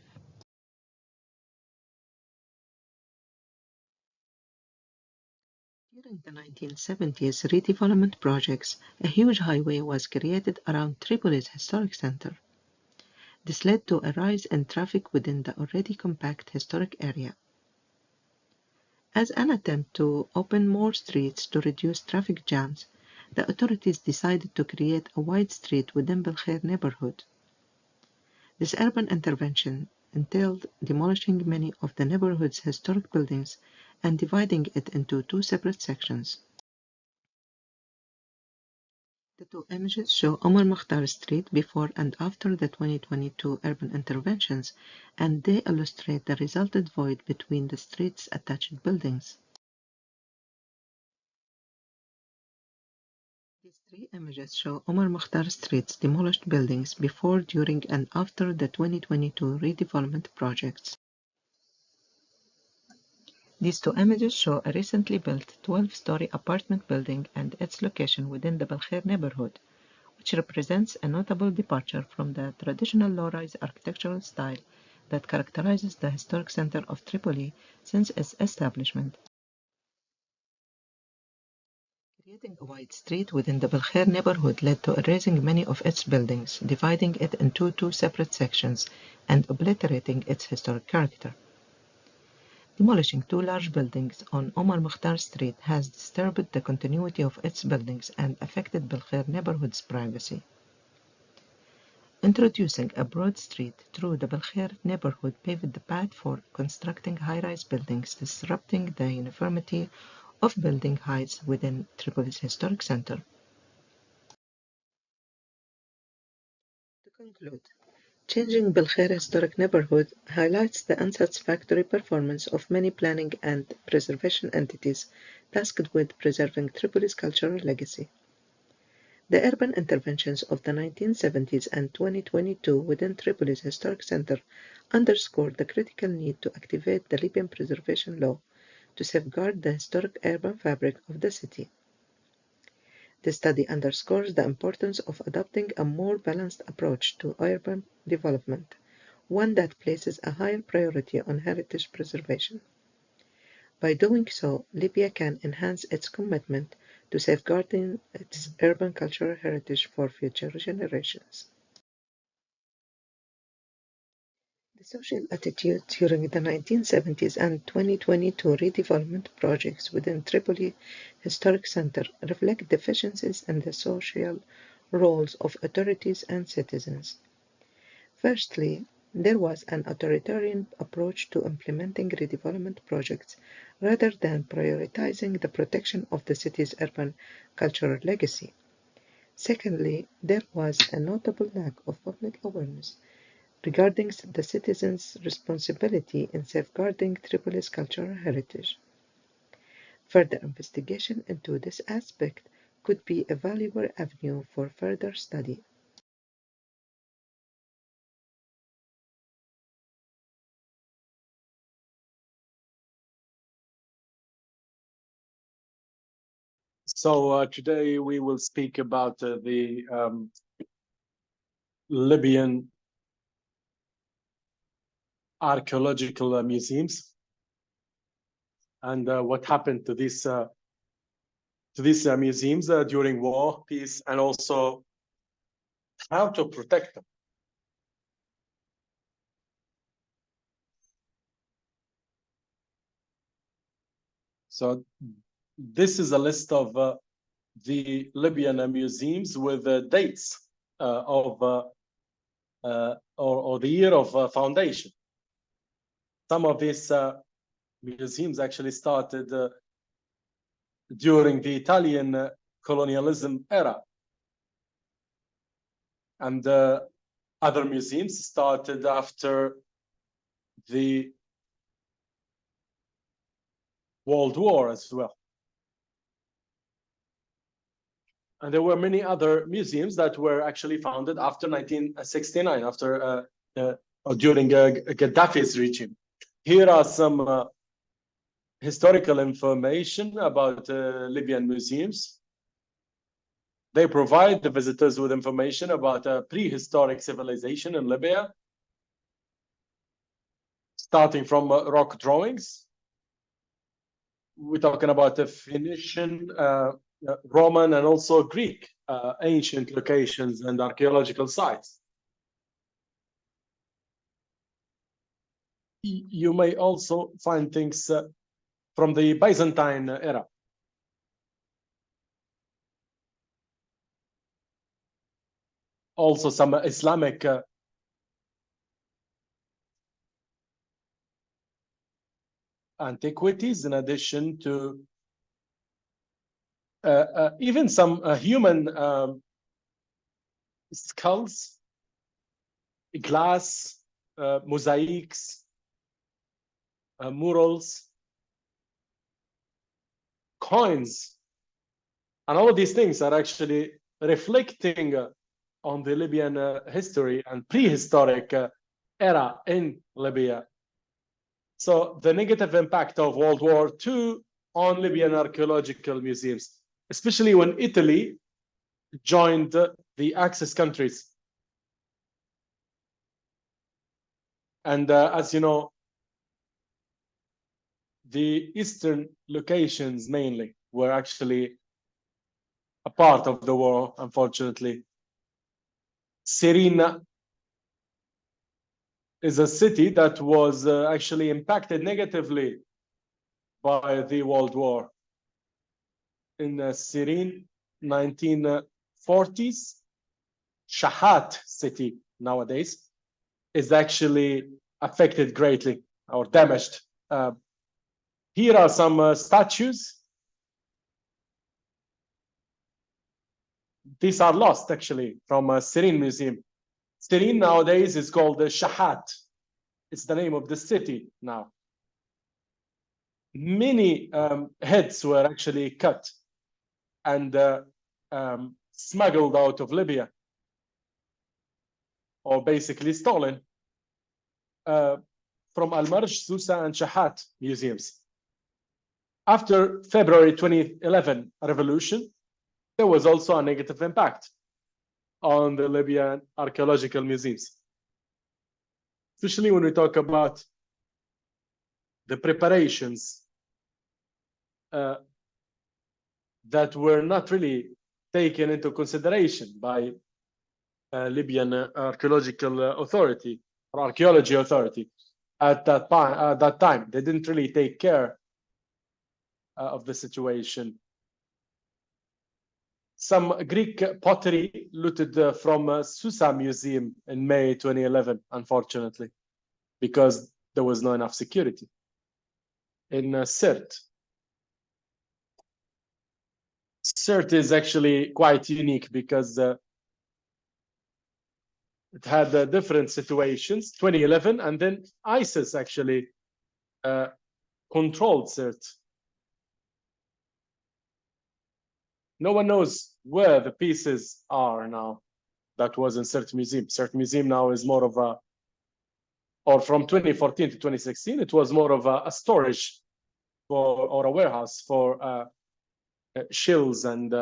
During the 1970s redevelopment projects, a huge highway was created around Tripoli's historic center. This led to a rise in traffic within the already compact historic area. As an attempt to open more streets to reduce traffic jams, the authorities decided to create a wide street within Belkhair neighborhood. This urban intervention entailed demolishing many of the neighborhood's historic buildings and dividing it into two separate sections. The two images show Omar Mukhtar Street before and after the 2022 urban interventions, and they illustrate the resultant void between the street's attached buildings. These three images show Omar Mukhtar Street's demolished buildings before, during, and after the 2022 redevelopment projects. These two images show a recently built 12-story apartment building and its location within the Belkhair neighborhood, which represents a notable departure from the traditional low-rise architectural style that characterizes the historic center of Tripoli since its establishment. Creating a wide street within the Belkhair neighborhood led to erasing many of its buildings, dividing it into two separate sections, and obliterating its historic character. Demolishing two large buildings on Omar Mukhtar Street has disturbed the continuity of its buildings and affected Belkhair neighborhood's privacy. introducing a broad street through the Belkhair neighborhood paved the path for constructing high-rise buildings, disrupting the uniformity of building heights within Tripoli's historic center. To conclude, changing Belkhair historic neighborhood highlights the unsatisfactory performance of many planning and preservation entities tasked with preserving Tripoli's cultural legacy. The urban interventions of the 1970s and 2022 within Tripoli's historic center underscore the critical need to activate the Libyan preservation law to safeguard the historic urban fabric of the city. The study underscores the importance of adopting a more balanced approach to urban development, one that places a higher priority on heritage preservation. By doing so, Libya can enhance its commitment to safeguarding its urban cultural heritage for future generations. The social attitude during the 1970s and 2022 redevelopment projects within Tripoli Historic Center reflect deficiencies in the social roles of authorities and citizens. Firstly, there was an authoritarian approach to implementing redevelopment projects rather than prioritizing the protection of the city's urban cultural legacy. Secondly, there was a notable lack of public awareness regarding the citizens' responsibility in safeguarding Tripoli's cultural heritage. Further investigation into this aspect could be a valuable avenue for further study. So today we will speak about the Libyan archaeological museums and what happened to these museums during war, peace, and also how to protect them. So this is a list of the Libyan museums with dates or the year of foundation. Some of these museums actually started during the Italian colonialism era, and other museums started after the World War as well. And there were many other museums that were actually founded after 1969, after during Gaddafi's regime. Here are some historical information about Libyan museums. They provide the visitors with information about a prehistoric civilization in Libya, starting from rock drawings. We're talking about the Phoenician, Roman, and also Greek ancient locations and archaeological sites. You may also find things from the Byzantine era. Also some Islamic antiquities, in addition to even some human skulls, glass, mosaics, murals, coins, and all of these things are actually reflecting on the Libyan history and prehistoric era in Libya. So the negative impact of World War II on Libyan archaeological museums, especially when Italy joined the Axis countries. And as you know, the eastern locations mainly were actually a part of the war, unfortunately. Serena is a city that was actually impacted negatively by the World War. In Syrian 1940s, Shahat city nowadays, is actually affected greatly or damaged. Here are some statues. These are lost actually from Syrin Museum. Syrin nowadays is called the Shahat. It's the name of the city now. Many heads were actually cut and smuggled out of Libya, or basically stolen from Al-Marj, Susa, and Shahat museums. After February 2011 revolution, there was also a negative impact on the Libyan archaeological museums, especially when we talk about the preparations that were not really taken into consideration by Libyan archaeological authority or archaeology authority at that time. They didn't really take care of the situation. Some Greek pottery looted from Susa Museum in May 2011, unfortunately, because there was not enough security. In Sirte. Sirte is actually quite unique because it had different situations, 2011, and then ISIS actually controlled Sirte. No one knows where the pieces are now. That was in Sirte Museum. Sirte Museum now is more of a, or from 2014 to 2016, it was more of a storage for, or a warehouse for shells and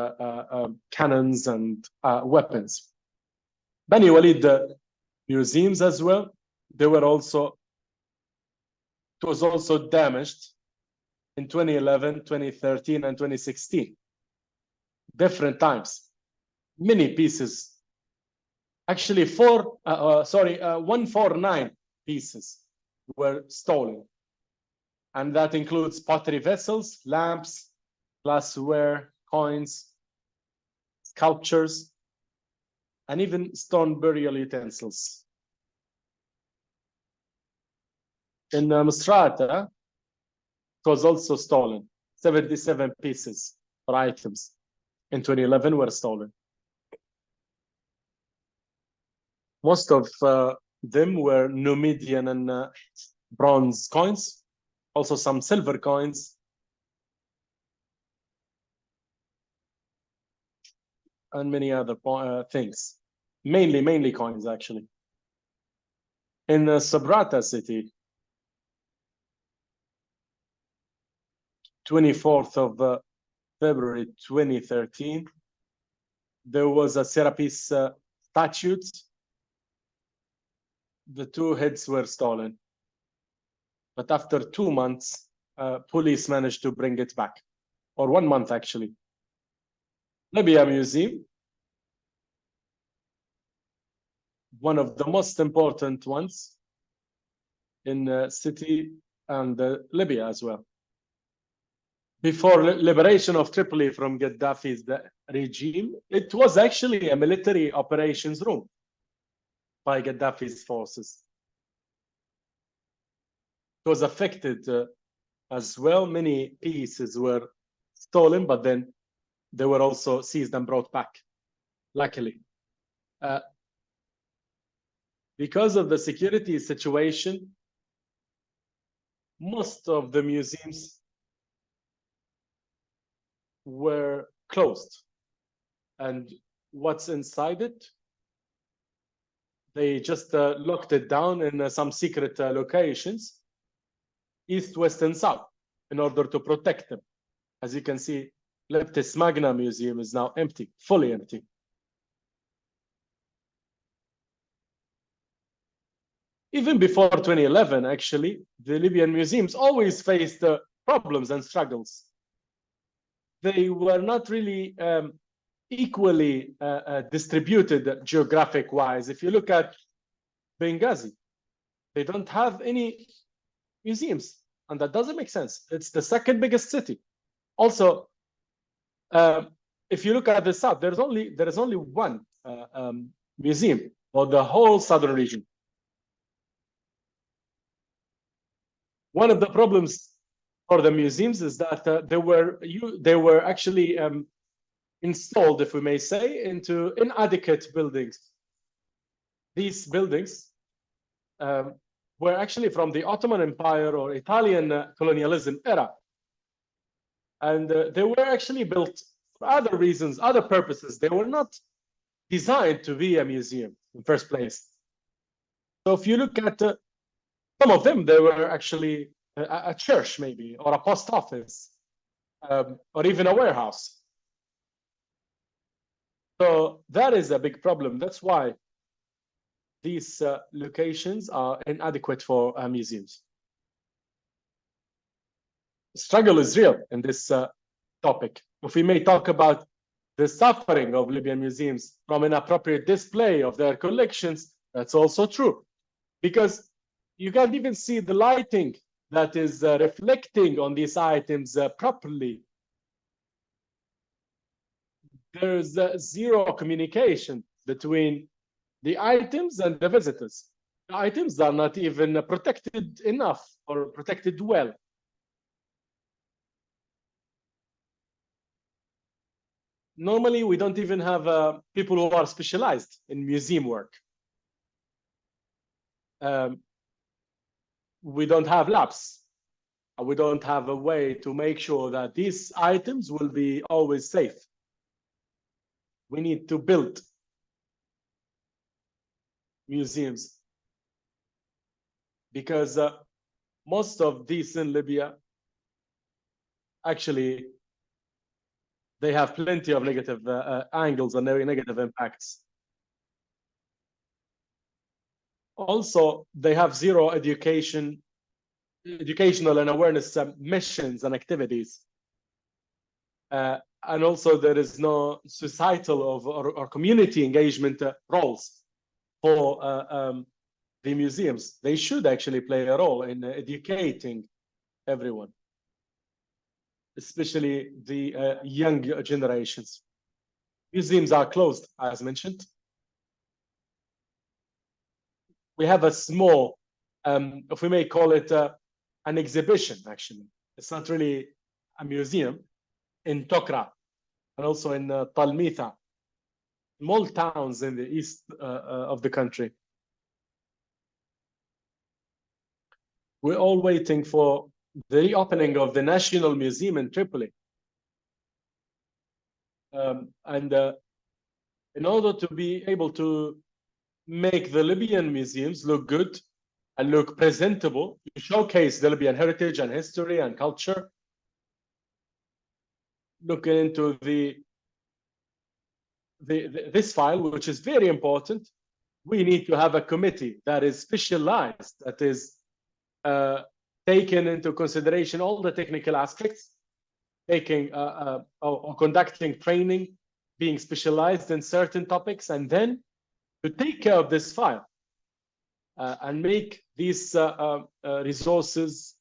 cannons and weapons. Bani Walid museums as well, they were also, it was also damaged in 2011, 2013, and 2016. Different times, many pieces. Actually, 149 pieces were stolen. And that includes pottery vessels, lamps, glassware, coins, sculptures, and even stone burial utensils. In Misrata, it was also stolen. 77 pieces or items in 2011 were stolen. Most of them were Numidian and bronze coins, also some silver coins, and many other things. Mainly coins, actually. In Sabrata city, 24th of February 2013, there was a Serapis statue. The two heads were stolen. But after 2 months, police managed to bring it back, or 1 month actually. Libya Museum, one of the most important ones in the city and Libya as well. Before liberation of Tripoli from Gaddafi's regime, it was actually a military operations room by Gaddafi's forces. It was affected as well. Many pieces were stolen, but then they were also seized and brought back, luckily. Because of the security situation, most of the museums were closed. And what's inside it? They just locked it down in some secret locations, east, west, and south, in order to protect them. As you can see, Leptis Magna Museum is now empty, fully empty. Even before 2011, actually, the Libyan museums always faced problems and struggles. They were not really equally distributed geographic-wise. If you look at Benghazi, they don't have any museums, and that doesn't make sense. It's the second biggest city. Also, if you look at the south, there is only one museum for the whole southern region. One of the problems for the museums is that they were actually installed, if we may say, into inadequate buildings. These buildings were actually from the Ottoman Empire or Italian colonialism era. And they were actually built for other reasons, other purposes. They were not designed to be a museum in the first place. So if you look at some of them, they were actually a church maybe, or a post office, or even a warehouse. So that is a big problem. That's why these locations are inadequate for museums. The struggle is real in this topic. If we may talk about the suffering of Libyan museums from inappropriate display of their collections, that's also true. Because you can't even see the lighting that is reflecting on these items properly. There's zero communication between the items and the visitors. The items are not even protected enough or protected well. Normally, we don't even have people who are specialized in museum work. We don't have labs. We don't have a way to make sure that these items will be always safe. We need to build museums because most of these in Libya, actually, they have plenty of negative angles and negative impacts. Also, they have zero educational and awareness missions and activities. And also, there is no societal or community engagement roles for the museums. They should actually play a role in educating everyone, especially the young generations. Museums are closed, as mentioned. We have a small, if we may call it an exhibition, actually. It's not really a museum, in Tokra and also in Talmitha, small towns in the east of the country. We're all waiting for the reopening of the National Museum in Tripoli. In order to be able to make the Libyan museums look good and look presentable, to showcase the Libyan heritage and history and culture, looking into this file, which is very important, we need to have a committee that is specialized, that is taken into consideration all the technical aspects, taking or conducting training, being specialized in certain topics, and then to take care of this file and make these resources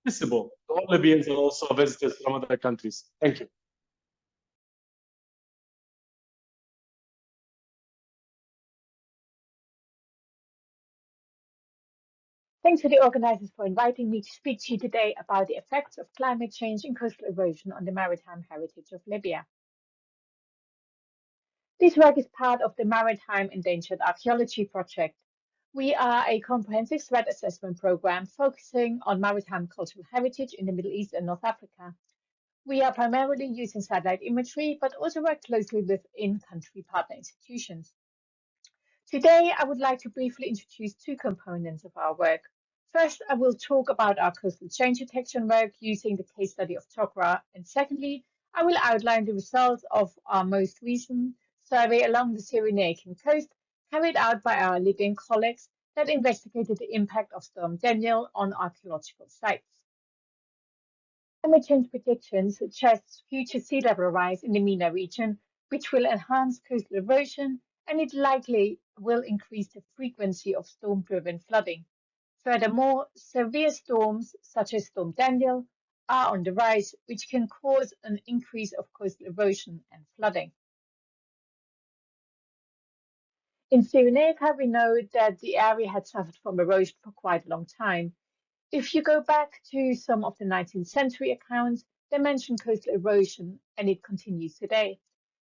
accessible to all Libyans and also visitors from other countries. Thank you. Thanks to the organizers for inviting me to speak to you today about the effects of climate change and coastal erosion on the maritime heritage of Libya. This work is part of the Maritime Endangered Archaeology Project. We are a comprehensive threat assessment program focusing on maritime cultural heritage in the Middle East and North Africa. We are primarily using satellite imagery, but also work closely with in-country partner institutions. Today, I would like to briefly introduce two components of our work. First, I will talk about our coastal change detection work using the case study of Tokra, and secondly, I will outline the results of our most recent survey along the Cyrenaican coast carried out by our Libyan colleagues that investigated the impact of Storm Daniel on archaeological sites. Climate change predictions suggest future sea level rise in the MENA region, which will enhance coastal erosion, and it likely will increase the frequency of storm-driven flooding. Furthermore, severe storms such as Storm Daniel are on the rise, which can cause an increase of coastal erosion and flooding. In Cyrenaica, we know that the area had suffered from erosion for quite a long time. If you go back to some of the 19th century accounts, they mention coastal erosion, and it continues today.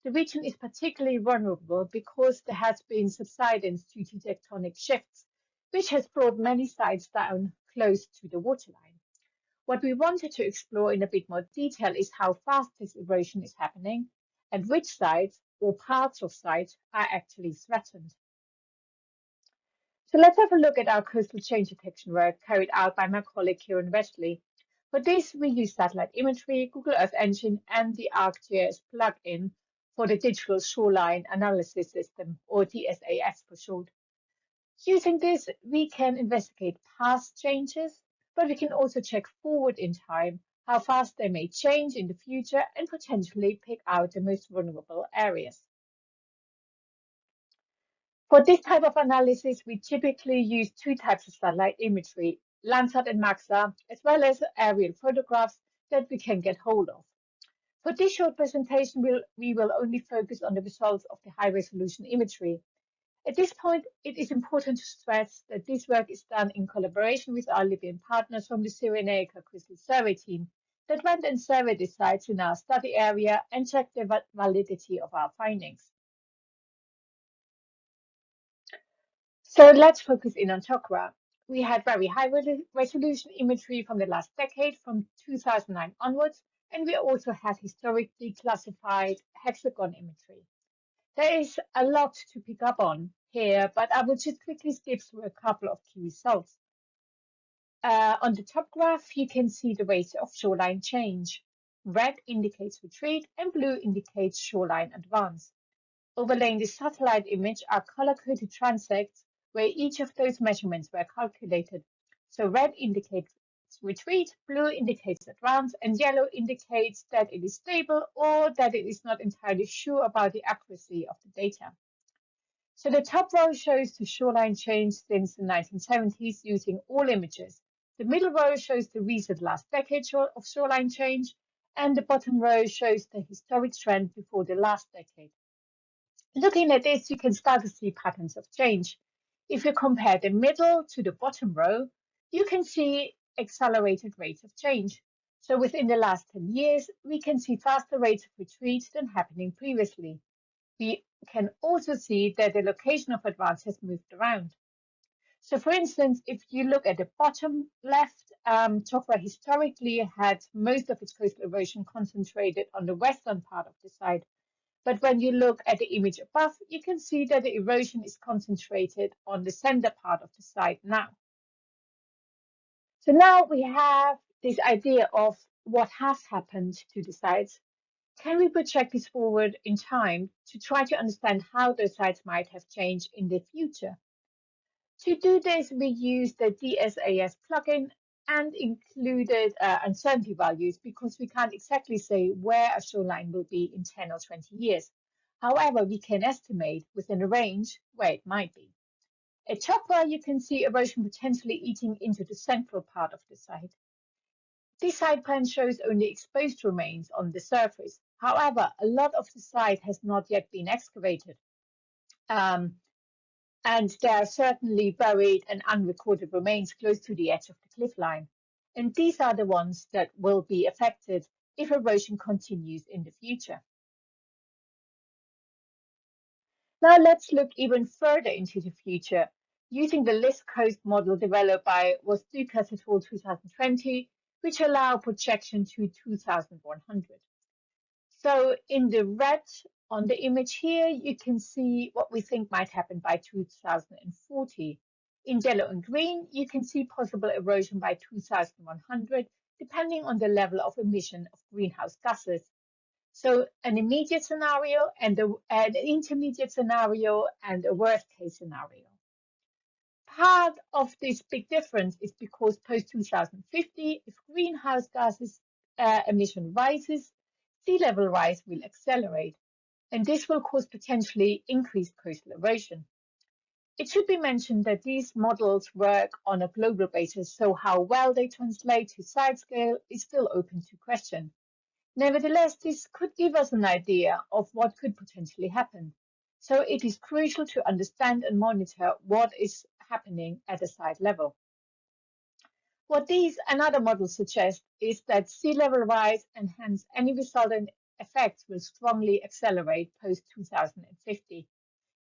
The region is particularly vulnerable because there has been subsidence due to tectonic shifts, which has brought many sites down close to the waterline. What we wanted to explore in a bit more detail is how fast this erosion is happening and which sites or parts of sites are actually threatened. So let's have a look at our coastal change detection work carried out by my colleague Kieran Wesley. For this, we use satellite imagery, Google Earth Engine, and the ArcGIS plugin for the Digital Shoreline Analysis System, or DSAS for short. Using this, we can investigate past changes, but we can also check forward in time how fast they may change in the future and potentially pick out the most vulnerable areas. For this type of analysis, we typically use two types of satellite imagery, Landsat and Maxar, as well as aerial photographs that we can get hold of. For this short presentation, we will only focus on the results of the high-resolution imagery. At this point, it is important to stress that this work is done in collaboration with our Libyan partners from the Cyrenaica Coastal Survey team that went and surveyed the sites in our study area and checked the validity of our findings. So let's focus in on Tokra. We had very high resolution imagery from the last decade, from 2009 onwards, and we also had historically classified hexagon imagery. There is a lot to pick up on here, but I will just quickly skip through a couple of key results. On the top graph, you can see the rate of shoreline change. Red indicates retreat and blue indicates shoreline advance. Overlaying the satellite image are color-coded transects where each of those measurements were calculated. So red indicates retreat, blue indicates advance, and yellow indicates that it is stable or that it is not entirely sure about the accuracy of the data. So the top row shows the shoreline change since the 1970s using all images. The middle row shows the recent last decade of shoreline change, and the bottom row shows the historic trend before the last decade. Looking at this, you can start to see patterns of change. If you compare the middle to the bottom row, you can see accelerated rates of change. So within the last 10 years, we can see faster rates of retreat than happening previously. We can also see that the location of advance has moved around. So for instance, if you look at the bottom left, Tokra historically had most of its coastal erosion concentrated on the western part of the site. But when you look at the image above, you can see that the erosion is concentrated on the center part of the site now. So now we have this idea of what has happened to the sites. Can we project this forward in time to try to understand how those sites might have changed in the future? To do this, we used the DSAS plugin and included uncertainty values because we can't exactly say where a shoreline will be in 10 or 20 years. However, we can estimate within a range where it might be. At Tokra, you can see erosion potentially eating into the central part of the site. This site plan shows only exposed remains on the surface. However, a lot of the site has not yet been excavated. And there are certainly buried and unrecorded remains close to the edge of the cliff line. And these are the ones that will be affected if erosion continues in the future. Now let's look even further into the future using the list coast model developed by Wostukas et al. 2020, which allow projection to 2100. So in the red on the image here, you can see what we think might happen by 2040. In yellow and green, you can see possible erosion by 2100, depending on the level of emission of greenhouse gases. So an immediate scenario and an intermediate scenario and a worst case scenario. Part of this big difference is because post 2050, if greenhouse gases emission rises, sea level rise will accelerate, and this will cause potentially increased coastal erosion. It should be mentioned that these models work on a global basis, so how well they translate to site scale is still open to question. Nevertheless, this could give us an idea of what could potentially happen. So it is crucial to understand and monitor what is happening at a site level. What these and other models suggest is that sea level rise and hence any resultant effects will strongly accelerate post-2050.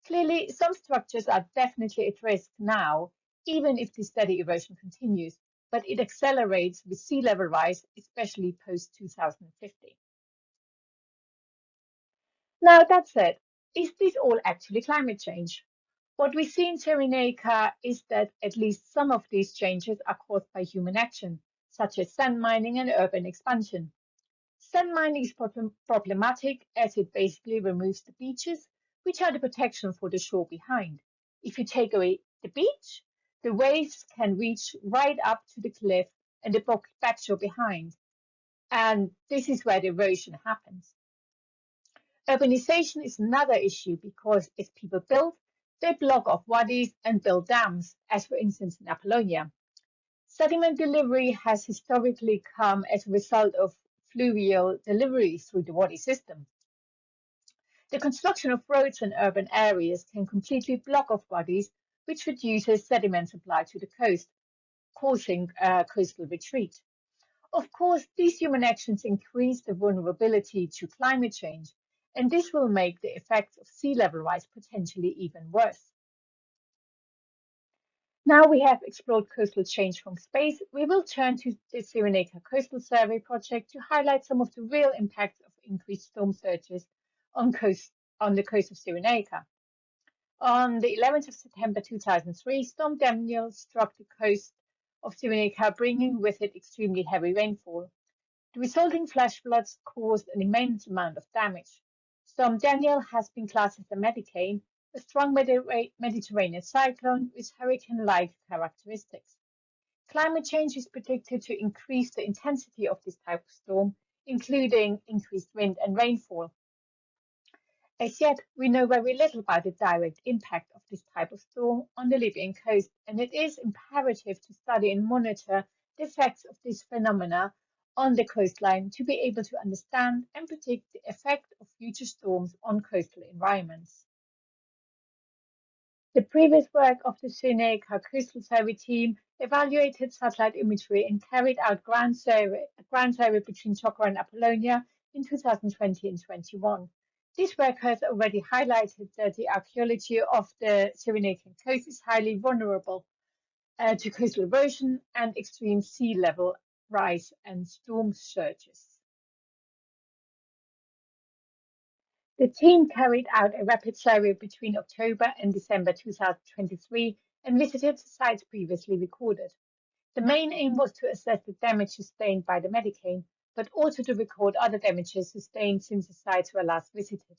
Clearly, some structures are definitely at risk now, even if the steady erosion continues, but it accelerates with sea level rise, especially post-2050. Now, that said, is this all actually climate change? What we see in Cyrenaica is that at least some of these changes are caused by human action, such as sand mining and urban expansion. Sand mining is problematic as it basically removes the beaches, which are the protection for the shore behind. If you take away the beach, the waves can reach right up to the cliff and the backshore behind. And this is where the erosion happens. Urbanization is another issue because as people build, they block off wadis and build dams, as for instance in Apollonia. Sediment delivery has historically come as a result of fluvial delivery through the wadi system. The construction of roads in urban areas can completely block off wadis, which reduces sediment supply to the coast, causing coastal retreat. Of course, these human actions increase the vulnerability to climate change, and this will make the effects of sea level rise potentially even worse. Now we have explored coastal change from space, we will turn to the Cyrenaica Coastal Survey project to highlight some of the real impacts of increased storm surges on the coast of Cyrenaica. On the 11th of September 2003, Storm Daniel struck the coast of Cyrenaica, bringing with it extremely heavy rainfall. The resulting flash floods caused an immense amount of damage. Storm Daniel has been classed as a medicane, a strong Mediterranean cyclone with hurricane-like characteristics. Climate change is predicted to increase the intensity of this type of storm, including increased wind and rainfall. As yet, we know very little about the direct impact of this type of storm on the Libyan coast, and it is imperative to study and monitor the effects of this phenomena on the coastline to be able to understand and predict the effect of future storms on coastal environments. The previous work of the Cyrenaica Coastal Survey team evaluated satellite imagery and carried out ground survey between Chokra and Apollonia in 2020 and 21. This work has already highlighted that the archaeology of the Cyrenaican coast is highly vulnerable to coastal erosion and extreme sea level rise and storm surges. The team carried out a rapid survey between October and December 2023 and visited sites previously recorded. The main aim was to assess the damage sustained by the medicane, but also to record other damages sustained since the sites were last visited.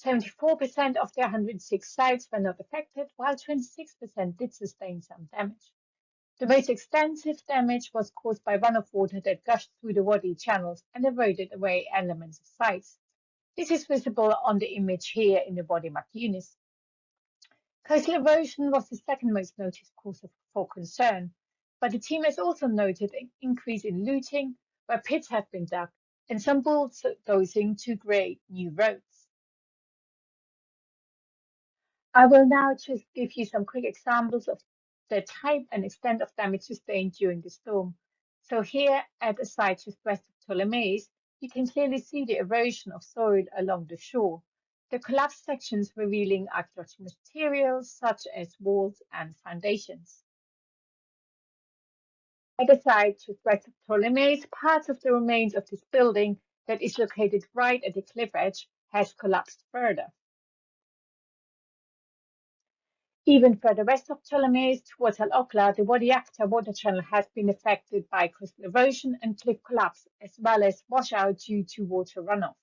74% of the 106 sites were not affected, while 26% did sustain some damage. The most extensive damage was caused by runoff water that gushed through the wadi channels and eroded away elements of sites. This is visible on the image here in the Wadi Makinis. Coastal erosion was the second most noticed cause for concern, but the team has also noted an increase in looting, where pits have been dug, and some bulldozing to create new roads. I will now just give you some quick examples of the type and extent of damage sustained during the storm. So here at a site just west of Ptolemais, you can clearly see the erosion of soil along the shore. The collapsed sections revealing archaeological materials such as walls and foundations. At the site just west of Ptolemais, parts of the remains of this building that is located right at the cliff edge has collapsed further. Even further west of Ptolemais towards Al-Okla, the Wadi Akhtar water channel has been affected by coastal erosion and cliff collapse, as well as washout due to water runoff.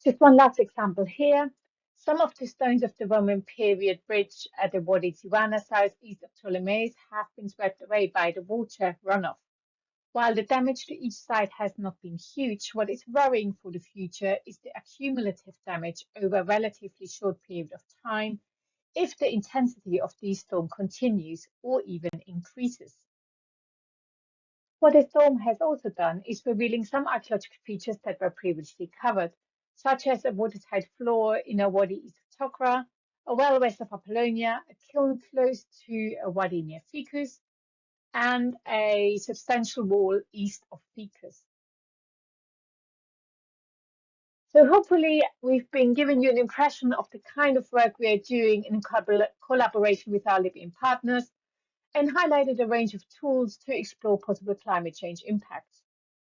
Just one last example here. Some of the stones of the Roman period bridge at the Wadi Tiwana southeast of Ptolemais have been swept away by the water runoff. While the damage to each site has not been huge, what is worrying for the future is the accumulative damage over a relatively short period of time if the intensity of the storm continues or even increases. What the storm has also done is revealing some archaeological features that were previously covered. such as a watertight floor in a wadi east of Tokra, a well west of Apollonia, a kiln close to a wadi near Ficus, and a substantial wall east of Ficus. So hopefully we've been giving you an impression of the kind of work we are doing in collaboration with our Libyan partners, and highlighted a range of tools to explore possible climate change impacts.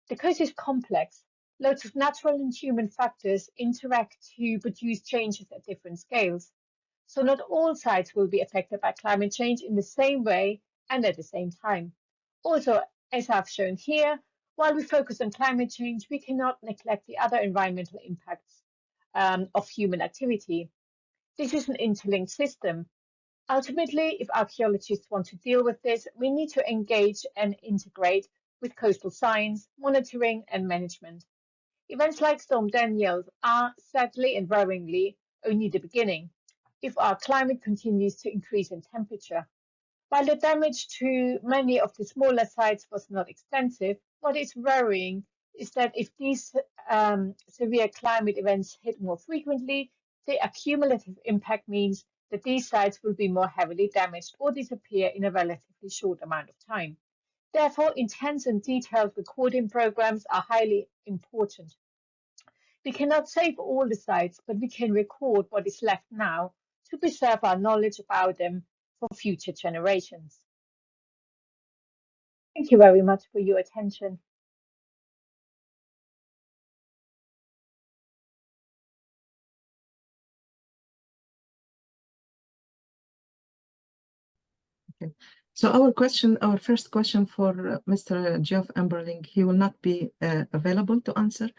The coast is complex. Loads of natural and human factors interact to produce changes at different scales. So not all sites will be affected by climate change in the same way and at the same time. Also, as I've shown here, while we focus on climate change, we cannot neglect the other environmental impacts of human activity. This is an interlinked system. Ultimately, if archaeologists want to deal with this, we need to engage and integrate with coastal science, monitoring and management. Events like Storm Daniel are, sadly and worryingly, only the beginning, if our climate continues to increase in temperature. While the damage to many of the smaller sites was not extensive, what is worrying is that if these severe climate events hit more frequently, the accumulative impact means that these sites will be more heavily damaged or disappear in a relatively short amount of time. Therefore, intense and detailed recording programs are highly important. We cannot save all the sites, but we can record what is left now to preserve our knowledge about them for future generations. Thank you very much for your attention. Okay. So our first question for Mr. Geoff Emberling, he will not be available to answer,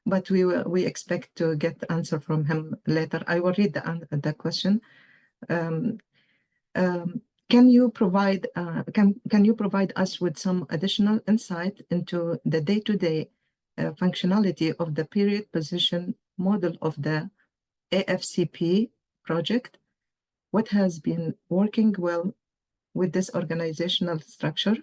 but we expect to get the answer from him later. I will read the question. Can you provide us with some additional insight into the day-to-day functionality of the period position model of the AFCP project? What has been working well with this organizational structure?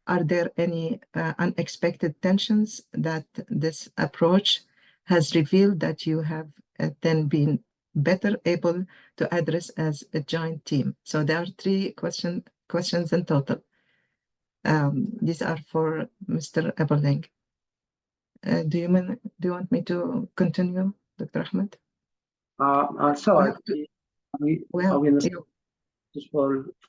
Are there any unexpected tensions that this approach has revealed that you have then been better able to address as a joint team? So there are three questions in total. These are for Mr. Emberling. Do you want me to continue, Dr. Ahmed? So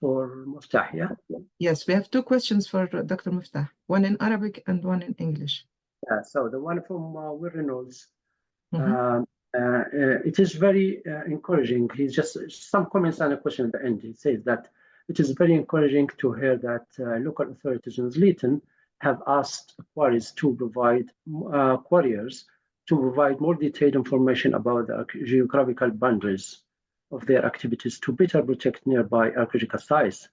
for Muftah, yeah? Yes, we have two questions for Dr. Muftah, one in Arabic and one in English. Yeah, so the one from Will Reynolds, it is very encouraging. He's just some comments and a question at the end. He says that it is very encouraging to hear that local authorities in Zliten have asked quarries to provide more detailed information about the geographical boundaries of their activities to better protect nearby archaeological sites.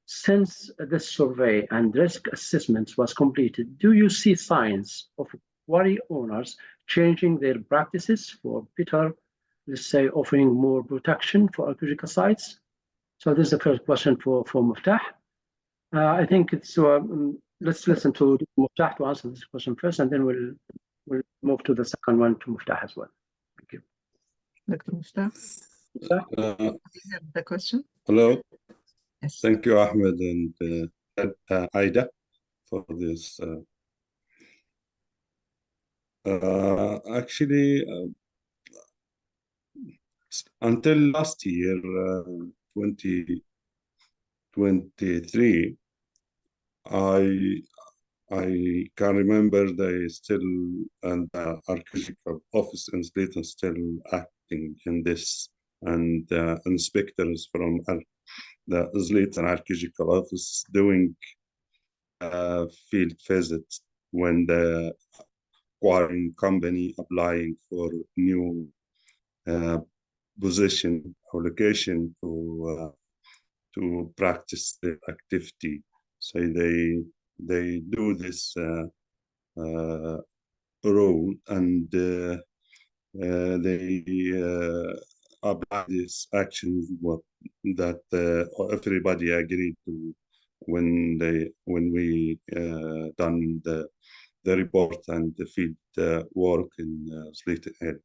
Since this survey and risk assessments was completed, do you see signs of quarry owners changing their practices for better, let's say, offering more protection for archaeological sites? So this is the first question for Muftah. I think it's let's listen to Muftah to answer this question first, and then we'll move to the second one to Muftah as well. Thank you. Dr. Muftah, the question. Hello. Yes. Thank you, Ahmed and Aida, for this. Actually, until last year, 2023, I can remember they still, and the archaeological office in Zliten still acting in this, and inspectors from the Zliten archaeological office doing field visits when the quarrying company applying for new position or location to practice the activity. So they do this role, and they apply this action that everybody agreed to when we done the report and the field work in Zliten area.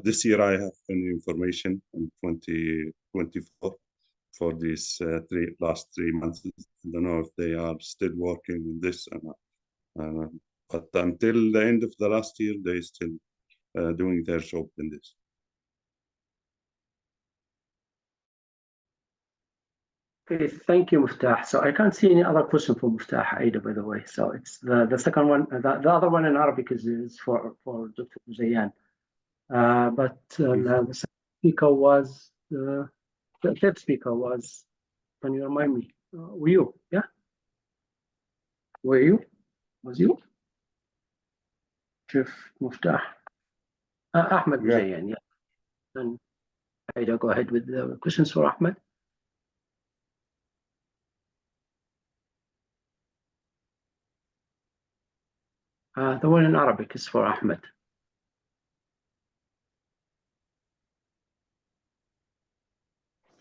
This year I have any information in 2024 for these last 3 months. I don't know if they are still working on this, but until the end of the last year, they still doing their job in this. Okay, thank you, Muftah. So I can't see any other question for Muftah, Aida, by the way. So it's the second one. The other one in Arabic is for Dr. Buzaian. But the second speaker was the third speaker was. Can you remind me? Were you? Yeah. Were you? Was you? Geoff Muftah. Ahmed Buzaian. Yeah. And Aida, go ahead with the questions for Ahmed. The one in Arabic is for Ahmed.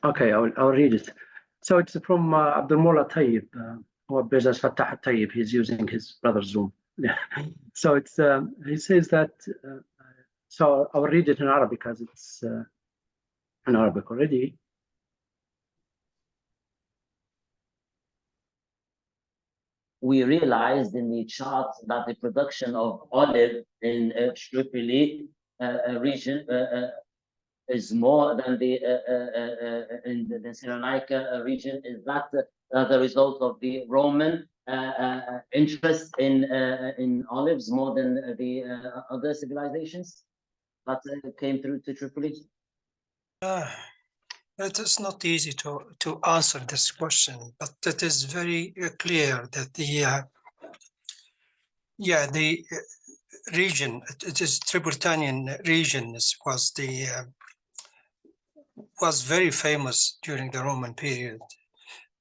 Okay, I'll read it. So it's from Abdulmola Tayyib, or Bezas Fattah Tayyib. He's using his brother's Zoom. So it's he says that. So I'll read it in Arabic because it's in Arabic already. We realized in the chart that the production of olive in Tripoli region is more than the in the Cyrenaica region. Is that the result of the Roman interest in olives more than the other civilizations that came through to Tripoli? It is not easy to answer this question, but it is very clear that the region, it is Tripolitanian region, was very famous during the Roman period,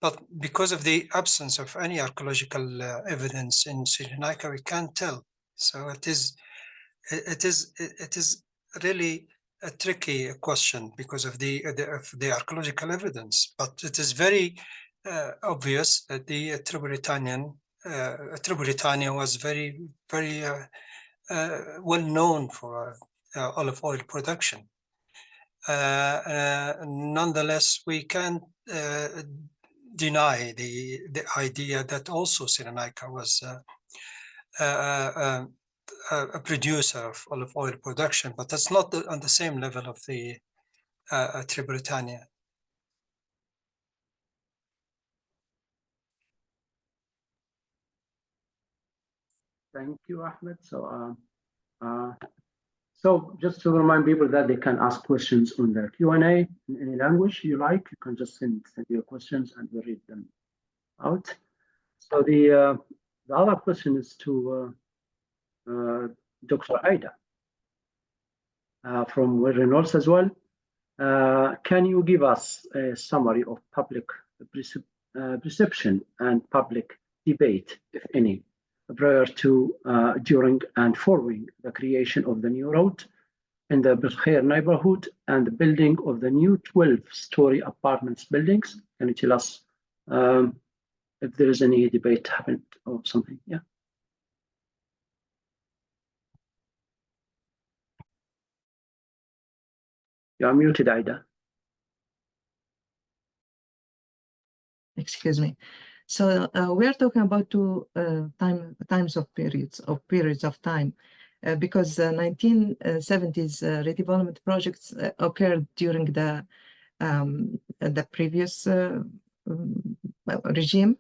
but because of the absence of any archaeological evidence in Cyrenaica, we can't tell. So it is really a tricky question because of the archaeological evidence, but it is very obvious that the Tripolitania was very well known for olive oil production. Nonetheless, we can't deny the idea that also Cyrenaica was a producer of olive oil production, but that's not on the same level of the Tripolitania. Thank you, Ahmed. So just to remind people that they can ask questions on the Q&A in any language you like. You can just send your questions and we'll read them out. So the other question is to Dr. Aida from Reynolds as well. Can you give us a summary of public perception and public debate, if any, prior to, during, and following the creation of the new road in the Belkhair neighborhood and the building of the new 12-story apartments buildings? Can you tell us if there is any debate happened or something? Yeah. You're muted, Aida. Excuse me. So we are talking about periods of time, because 1970s redevelopment projects occurred during the previous regime,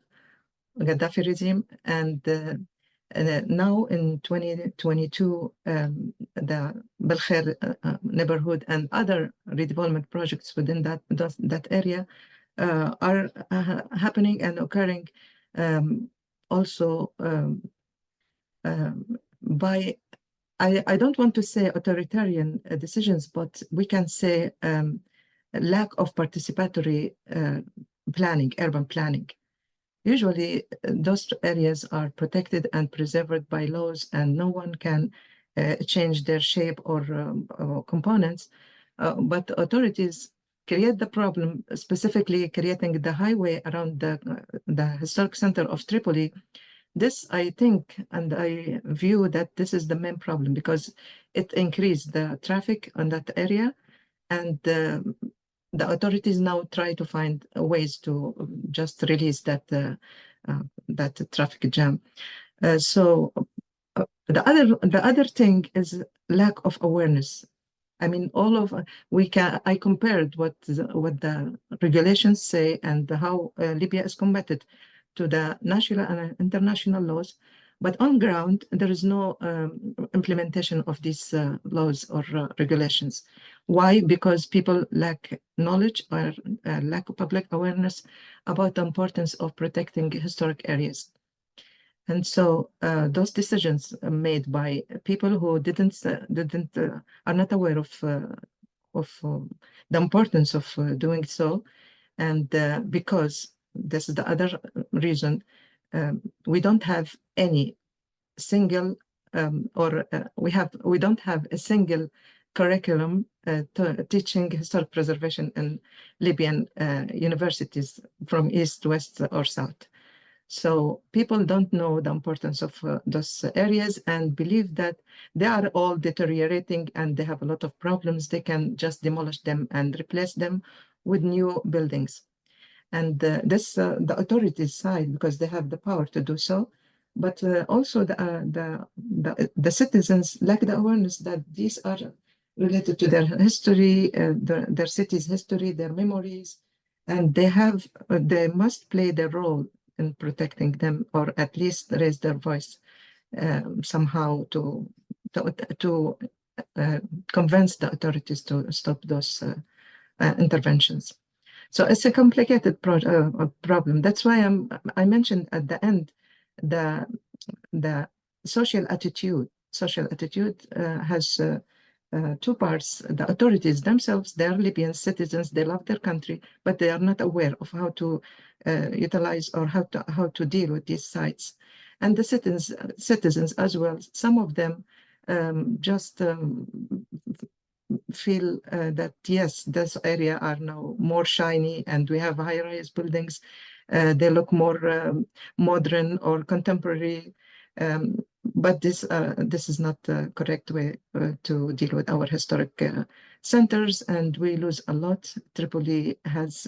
Gaddafi regime, and now in 2022, the Belkhair neighborhood and other redevelopment projects within that area are happening and occurring also by, I don't want to say authoritarian decisions, but we can say lack of participatory planning, urban planning. Usually those areas are protected and preserved by laws and no one can change their shape or components, but authorities create the problem, specifically creating the highway around the historic center of Tripoli This, I think, and I view that this is the main problem because it increased the traffic on that area, and the authorities now try to find ways to just release that traffic jam. So the other thing is lack of awareness. I mean, I compared what the regulations say and how Libya is committed to the national and international laws, but on ground there is no implementation of these laws or regulations. Why? Because people lack knowledge or lack of public awareness about the importance of protecting historic areas. And so those decisions made by people who are not aware of the importance of doing so, and because this is the other reason, we don't have any single we don't have a single curriculum teaching historic preservation in Libyan universities from east, west, or south. So people don't know the importance of those areas and believe that they are all deteriorating and they have a lot of problems. They can just demolish them and replace them with new buildings. And the authorities side, because they have the power to do so, but also the citizens lack the awareness that these are related to their history, their city's history, their memories, and they must play their role in protecting them, or at least raise their voice somehow to convince the authorities to stop those interventions. So it's a complicated problem. That's why I mentioned at the end the social attitude. Social attitude has two parts. The authorities themselves, they are Libyan citizens, they love their country, but they are not aware of how to utilize or how to deal with these sites. And the citizens as well, some of them just feel that yes, this area are now more shiny and we have high-rise buildings. They look more modern or contemporary. But this is not the correct way to deal with our historic centers, and we lose a lot. Tripoli has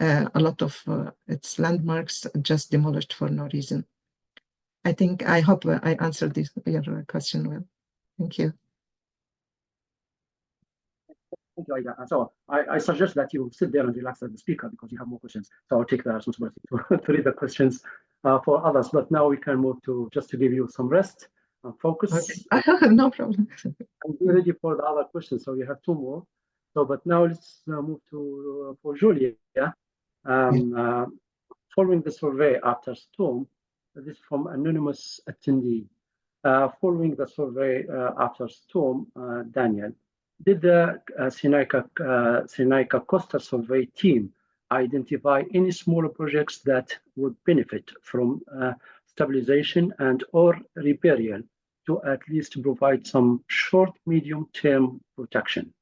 a lot of its landmarks just demolished for no reason. I hope I answered your question well. Thank you. Thank you, Aida. So I suggest that you sit there and relax as the speaker because you have more questions. So I'll take the responsibility to read the questions for others. But now we can move to just to give you some rest and focus. Okay. No problem. And be ready for the other questions. So you have two more. So, but now let's move to for Julia. Following the survey after storm, this is from anonymous attendee. Following the survey after storm, Daniel, did the Sinaica Coastal Survey team identify any smaller projects that would benefit from stabilization and or repairal to at least provide some short, medium-term protection?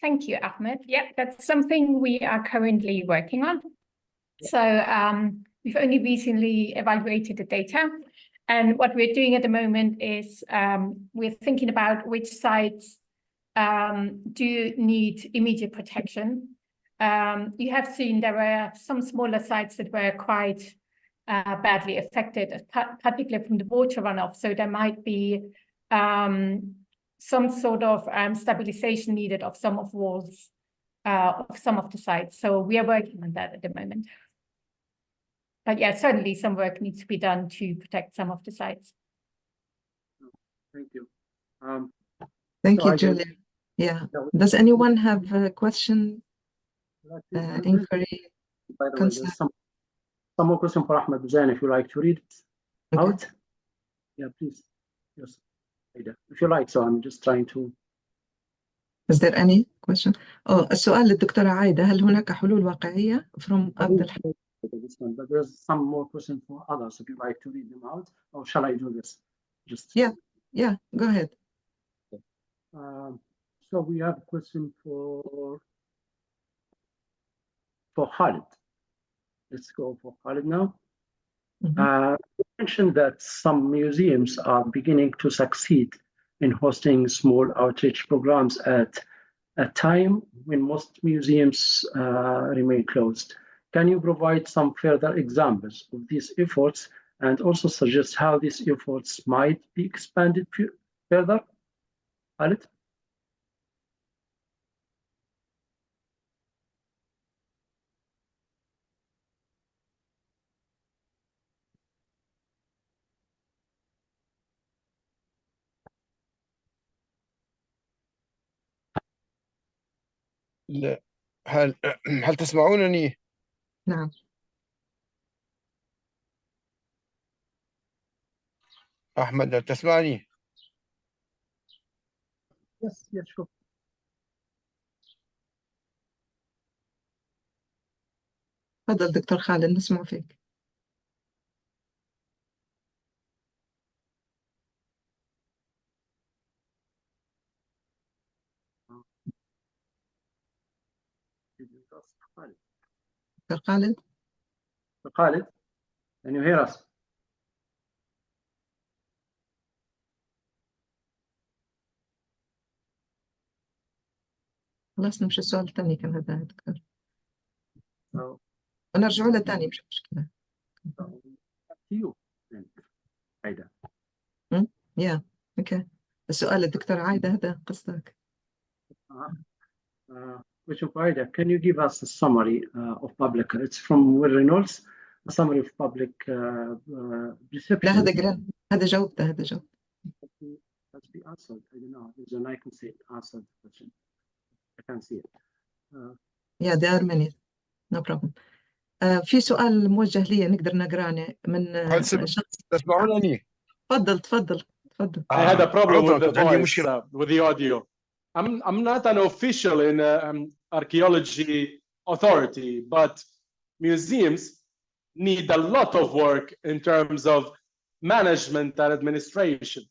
Thank you, Ahmed. Yeah, that's something we are currently working on. So we've only recently evaluated the data. And what we're doing at the moment is we're thinking about which sites do need immediate protection. You have seen there were some smaller sites that were quite badly affected, particularly from the water runoff. So there might be some sort of stabilization needed of some of walls of some of the sites. So we are working on that at the moment. But yeah, certainly some work needs to be done to protect some of the sites. Thank you. Thank you, Julia. Yeah. Does anyone have a question, inquiry? By the way, there's some more question for Ahmed Buzaian, if you like to read it out. Yeah, please. Yes. If you like, so I'm just trying to. Is there any question? السؤال للدكتورة عايدة، هل هناك حلول واقعية from عبد الحميد? But there's some more questions for others if you like to read them out, or shall I do this? Just yeah, go ahead. So we have a question for Khaled. let's go for Khaled now. You mentioned that some museums are beginning to succeed in hosting small outreach programs at a time when most museums remain closed. Can you provide some further examples of these efforts and also suggest how these efforts might be expanded further? Khaled? لا. هل تسمعونني؟ نعم. أحمد هل تسمعني؟ Yes, sure. تفضل دكتور خالد نسمع فيك. دكتور خالد. Khaled, can you hear us? خلاص نمشي السؤال الثاني كان هذا دكتور. ونرجع له ثاني مش مشكلة. You, Aida. Yeah, okay. السؤال الدكتور عايدة هذا قصدك. Question for Aida. Can you give us a summary of public? It's from Will Reynolds. A summary of public perception. لا هذا قرن. هذا جاوبته هذا جاوب. Has been answered. I don't know. There's an I can say answered question. I can't see it. Yeah, there are many. No problem. في سؤال موجه لي نقدر نقرانه من شخص. تسمعونني؟ تفضل. I had a problem with the عندي voice, مشكلة. with the audio. I'm not an official in archaeology authority, but museums need a lot of work in terms of management and administration.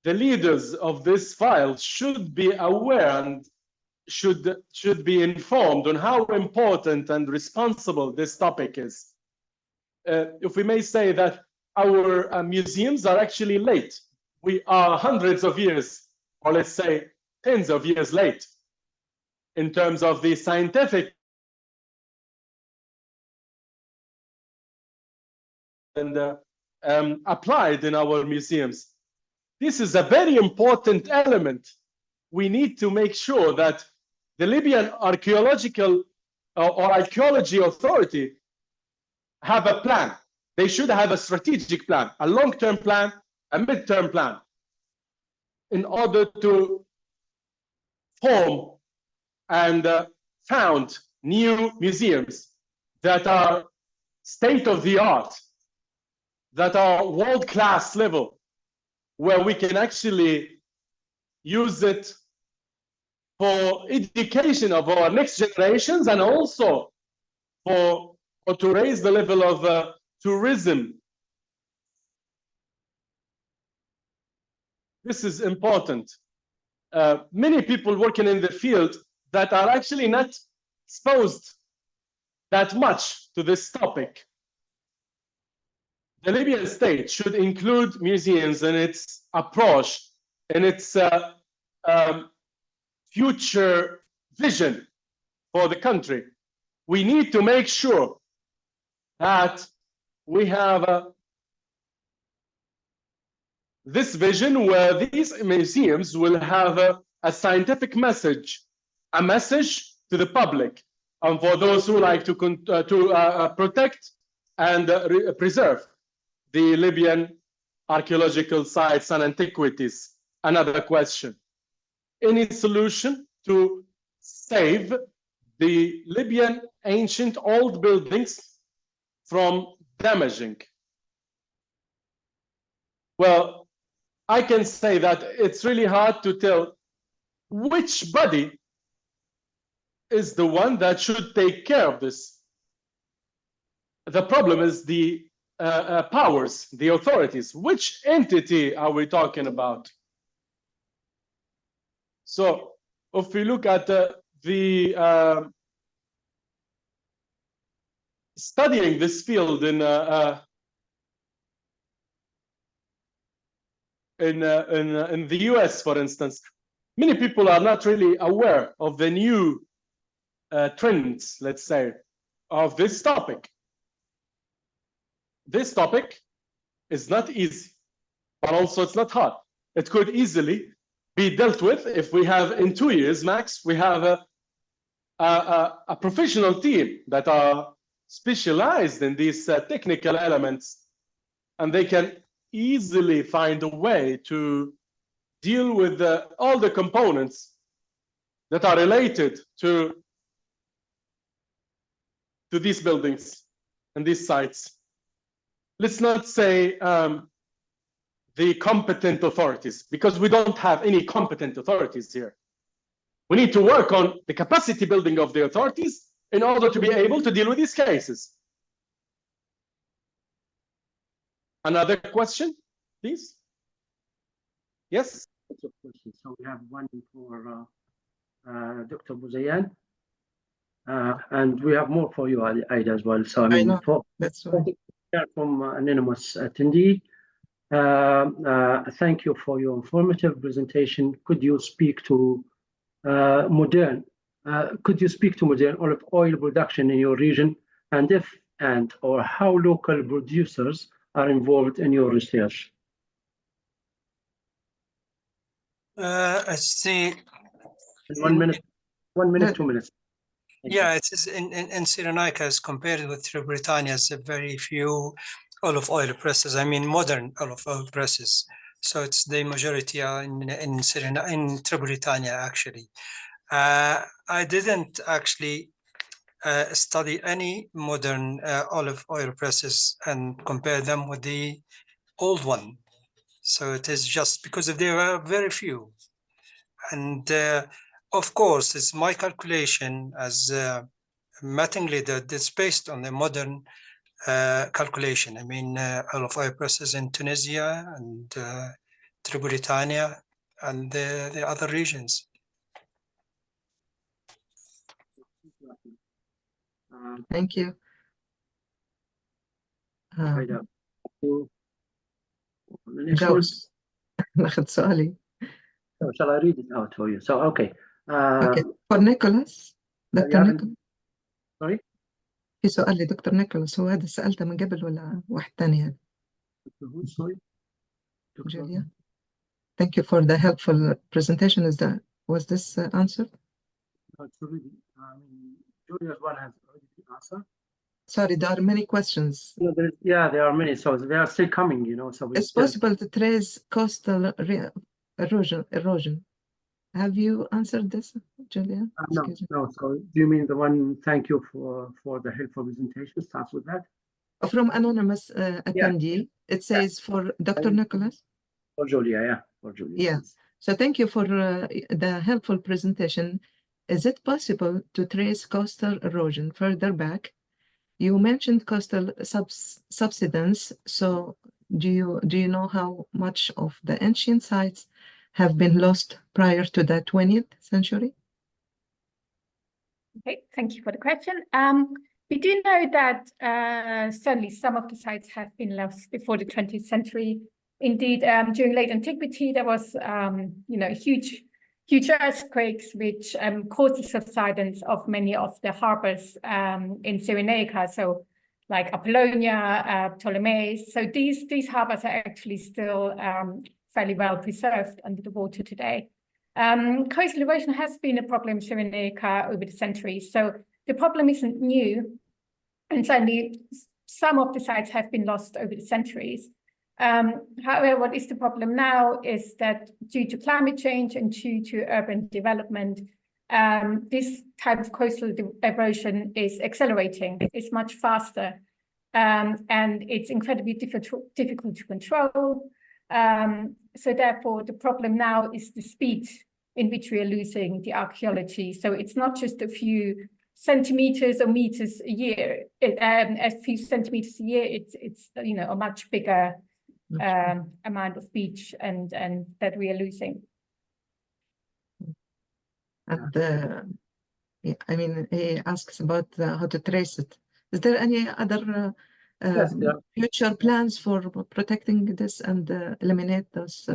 The leaders of this file should be aware and should be informed on how important and responsible this topic is. If we may say that our museums are actually late. We are hundreds of years, or let's say tens of years late in terms of the scientific and applied in our museums. This is a very important element. We need to make sure that the Libyan archaeological or archaeology authority have a plan. They should have a strategic plan, a long-term plan, a mid-term plan, in order to form and found new museums that are state-of-the-art, that are world-class level, where we can actually use it for education of our next generations and also to raise the level of tourism. This is important. Many people working in the field that are actually not exposed that much to this topic. The Libyan state should include museums in its approach, in its future vision for the country. We need to make sure that we have this vision where these museums will have a scientific message, a message to the public, and for those who like to protect and preserve the Libyan archaeological sites and antiquities. Another question. Any solution to save the Libyan ancient old buildings from damaging? Well, I can say that it's really hard to tell which body is the one that should take care of this. The problem is the powers, the authorities. Which entity are we talking about? So if we look at the studying this field in the US, for instance, many people are not really aware of the new trends, let's say, of this topic. This topic is not easy, but also it's not hard. It could easily be dealt with if we have, in 2 years max, we have a professional team that are specialized in these technical elements, and they can easily find a way to deal with all the components that are related to these buildings and these sites. Let's not say the competent authorities, because we don't have any competent authorities here. We need to work on the capacity building of the authorities in order to be able to deal with these cases. Another question, please? Yes? So we have one for Dr. Buzaian. And we have more for you, Aida, as well. So I know, that's right. From anonymous attendee. Thank you for your informative presentation. Could you speak to modern olive oil production in your region, and if or how local producers are involved in your research? I see. 1 minute, 2 minutes. Yeah, it is in Cyrenaica as compared with Britannia, it's a very few olive oil presses. I mean, modern olive oil presses. So it's the majority are in Britannia, actually. I didn't actually study any modern olive oil presses and compare them with the old one. So it is just because there are very few. And of course, it's my calculation as mattingly that it's based on the modern calculation. I mean, olive oil presses in Tunisia and Britannia and the other regions. Thank you. Gauss. ناخذ سؤالي. Shall I read it out for you? So, okay. Okay. For Nicholas. دكتور نيكولاس. Sorry? في سؤال لدكتور نيكولاس، هو هذا سألته من قبل ولا واحد ثاني هذا؟ Sorry. Julia. Thank you for the helpful presentation. Was this answered? Absolutely. Julia's one has already been answered. Sorry, there are many questions. No, there are many. So they are still coming, So it's possible to trace coastal erosion. Have you answered this, Julia? No. So do you mean the one? Thank you for the helpful presentation. Starts with that. From anonymous attendee, it says for Dr. Nicholas. For Julia, yeah. For Julia. Yeah. So thank you for the helpful presentation. Is it possible to trace coastal erosion further back? You mentioned coastal subsidence. So do you know how much of the ancient sites have been lost prior to the 20th century? Okay, thank you for the question. We do know that certainly some of the sites have been lost before the 20th century. Indeed, during late antiquity, there was, huge earthquakes which caused the subsidence of many of the harbors in Cyrenaica, so like Apollonia, Ptolemais. So these harbors are actually still fairly well preserved under the water today. Coastal erosion has been a problem in Cyrenaica over the centuries, so the problem isn't new, and certainly some of the sites have been lost over the centuries. However, what is the problem now is that due to climate change and due to urban development, this type of coastal erosion is accelerating. It's much faster, and it's incredibly difficult to control. So therefore, the problem now is the speed in which we are losing the archaeology. So it's not just a few centimeters or meters a year. A few centimeters a year, it's a much bigger amount of beach and that we are losing. And he asks about how to trace it. Is there any other Yes, yeah. future plans for protecting this and eliminate those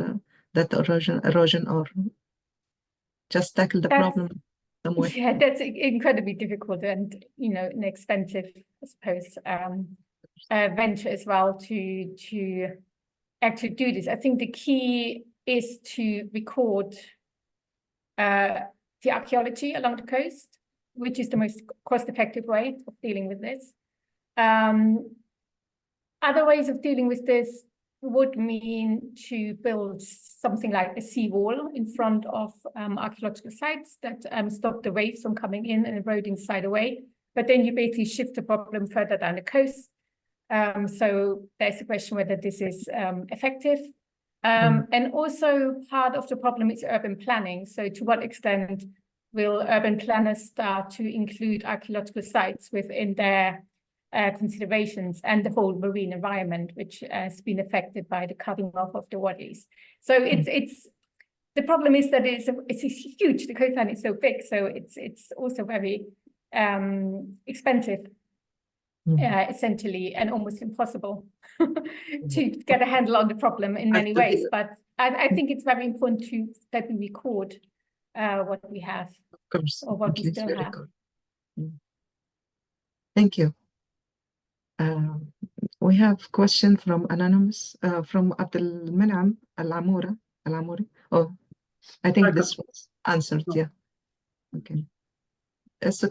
that erosion, or just tackle the problem some way? Yeah, that's incredibly difficult and an expensive, I suppose, venture as well to actually do this. I think the key is to record the archaeology along the coast, which is the most cost-effective way of dealing with this. Other ways of dealing with this would mean to build something like a seawall in front of archaeological sites that stop the waves from coming in and eroding the site away. But then you basically shift the problem further down the coast. So there's a question whether this is effective. And also part of the problem is urban planning. So to what extent will urban planners start to include archaeological sites within their considerations and the whole marine environment, which has been affected by the cutting off of the wadis. So it's the problem is that it's huge. The coastline is so big, so it's also very expensive, essentially, and almost impossible to get a handle on the problem in many ways. But I think it's very important that we record what we have, of course, or what we still have. Thank you. We have a question from Anonymous, from Abdel Al-Amouri. Oh, I think this was answered, yeah. Okay. So